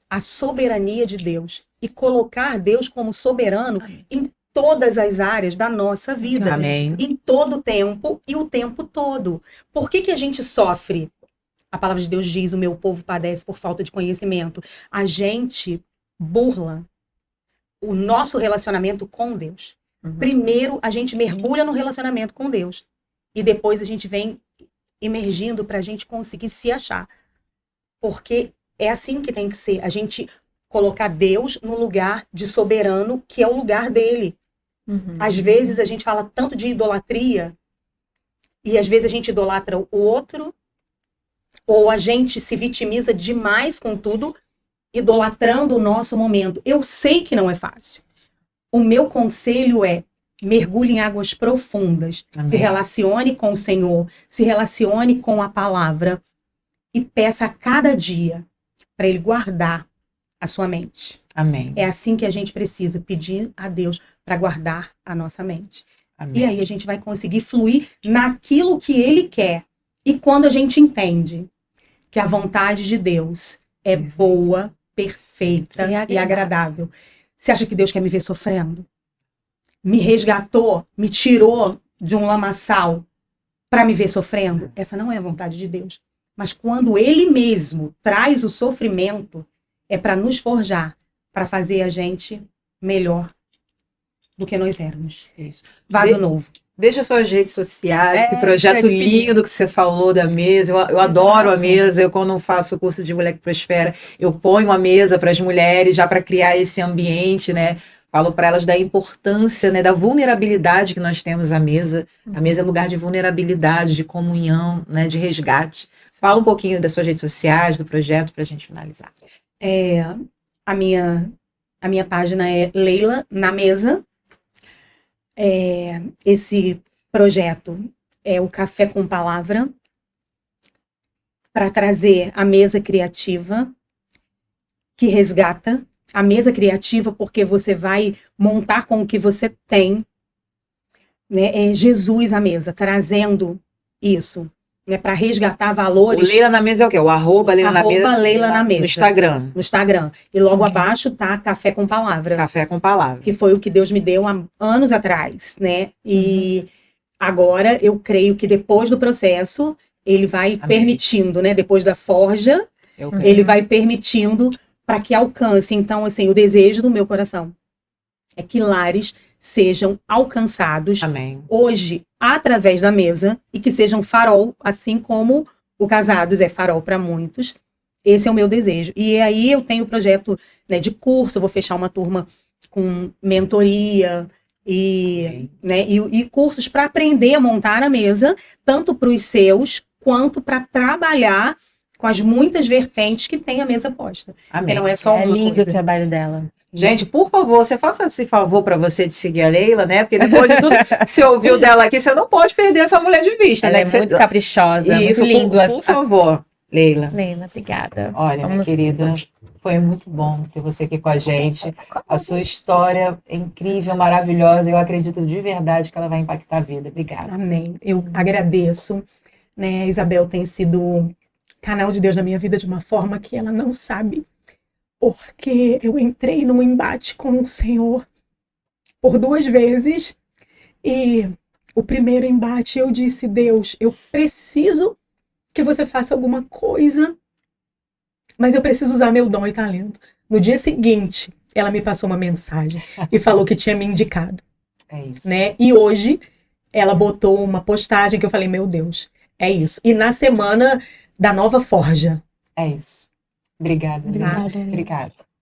a soberania de Deus e colocar Deus como soberano em todas as áreas da nossa vida. Amém. Em todo o tempo e o tempo todo. Por que a gente sofre? A palavra de Deus diz, o meu povo padece por falta de conhecimento. A gente burla o nosso relacionamento com Deus. Primeiro, a gente mergulha no relacionamento com Deus. E depois a gente vem emergindo para a gente conseguir se achar. Porque é assim que tem que ser. A gente colocar Deus no lugar de soberano, que é o lugar dele. Às vezes a gente fala tanto de idolatria, e às vezes a gente idolatra o outro, ou a gente se vitimiza demais com tudo, idolatrando o nosso momento. Eu sei que não é fácil. O meu conselho é: mergulhe em águas profundas. Amém. Se relacione com o Senhor, se relacione com a palavra e peça a cada dia para Ele guardar a sua mente. Amém. É assim que a gente precisa pedir a Deus para guardar a nossa mente. Amém. E aí a gente vai conseguir fluir naquilo que Ele quer. E quando a gente entende que a vontade de Deus é boa, perfeita e agradável. Você acha que Deus quer me ver sofrendo? Me resgatou, me tirou de um lamaçal para me ver sofrendo? Essa não é a vontade de Deus. Mas quando Ele mesmo traz o sofrimento, é para nos forjar, para fazer a gente melhor do que nós éramos. Isso. Vaso novo. Deixa suas redes sociais, esse projeto lindo que você falou da mesa. Eu adoro a mesa. Eu, quando faço o curso de Mulher que Prospera, eu ponho a mesa para as mulheres, já para criar esse ambiente, né? Falo para elas da importância, né, da vulnerabilidade que nós temos à mesa. A mesa é lugar de vulnerabilidade, de comunhão, né, de resgate. Fala um pouquinho das suas redes sociais, do projeto, para a gente finalizar. A minha página é Leila na Mesa. Esse projeto é o Café com Palavra, para trazer a mesa criativa que resgata. A mesa criativa porque você vai montar com o que você tem, né? É Jesus à mesa, trazendo isso, né? Para resgatar valores. O Leila na Mesa é o quê? O arroba Leila na Mesa? Leila na Mesa. No Instagram. No Instagram. E logo abaixo tá Café com Palavra. Café com Palavra. Que foi o que Deus me deu há anos atrás, né? E agora eu creio que depois do processo, Ele vai permitindo, né? Depois da forja, Ele vai permitindo para que alcance. Então, assim, o desejo do meu coração é que lares sejam alcançados hoje através da mesa e que sejam farol, assim como o Casados é farol para muitos. Esse é o meu desejo. E aí eu tenho o projeto, né, de curso, eu vou fechar uma turma com mentoria e cursos para aprender a montar a mesa, tanto para os seus quanto para trabalhar com as muitas vertentes que tem a mesa posta. Amém. Não é só uma lindo coisa. O trabalho dela. Gente, por favor, você faça esse favor para você de seguir a Leila, né? Porque depois de tudo que você ouviu dela aqui, você não pode perder essa mulher de vista, Ela né? é muito caprichosa, Isso, muito lindo. Por favor, Leila. Leila, obrigada. Olha, minha querida, foi muito bom ter você aqui com a gente. A sua história é incrível, maravilhosa. Eu acredito de verdade que ela vai impactar a vida. Obrigada. Amém. Eu agradeço. Né? A Isabel tem sido canal de Deus na minha vida de uma forma que ela não sabe. Porque eu entrei num embate com o Senhor por 2 vezes e O primeiro embate, eu disse, Deus, eu preciso que você faça alguma coisa, mas eu preciso usar meu dom e talento. No dia seguinte, ela me passou uma mensagem e falou que tinha me indicado. É isso. Né? E hoje, ela botou uma postagem que eu falei, meu Deus, é isso. E na semana da nova forja. É isso. Obrigada. Obrigada. Obrigada.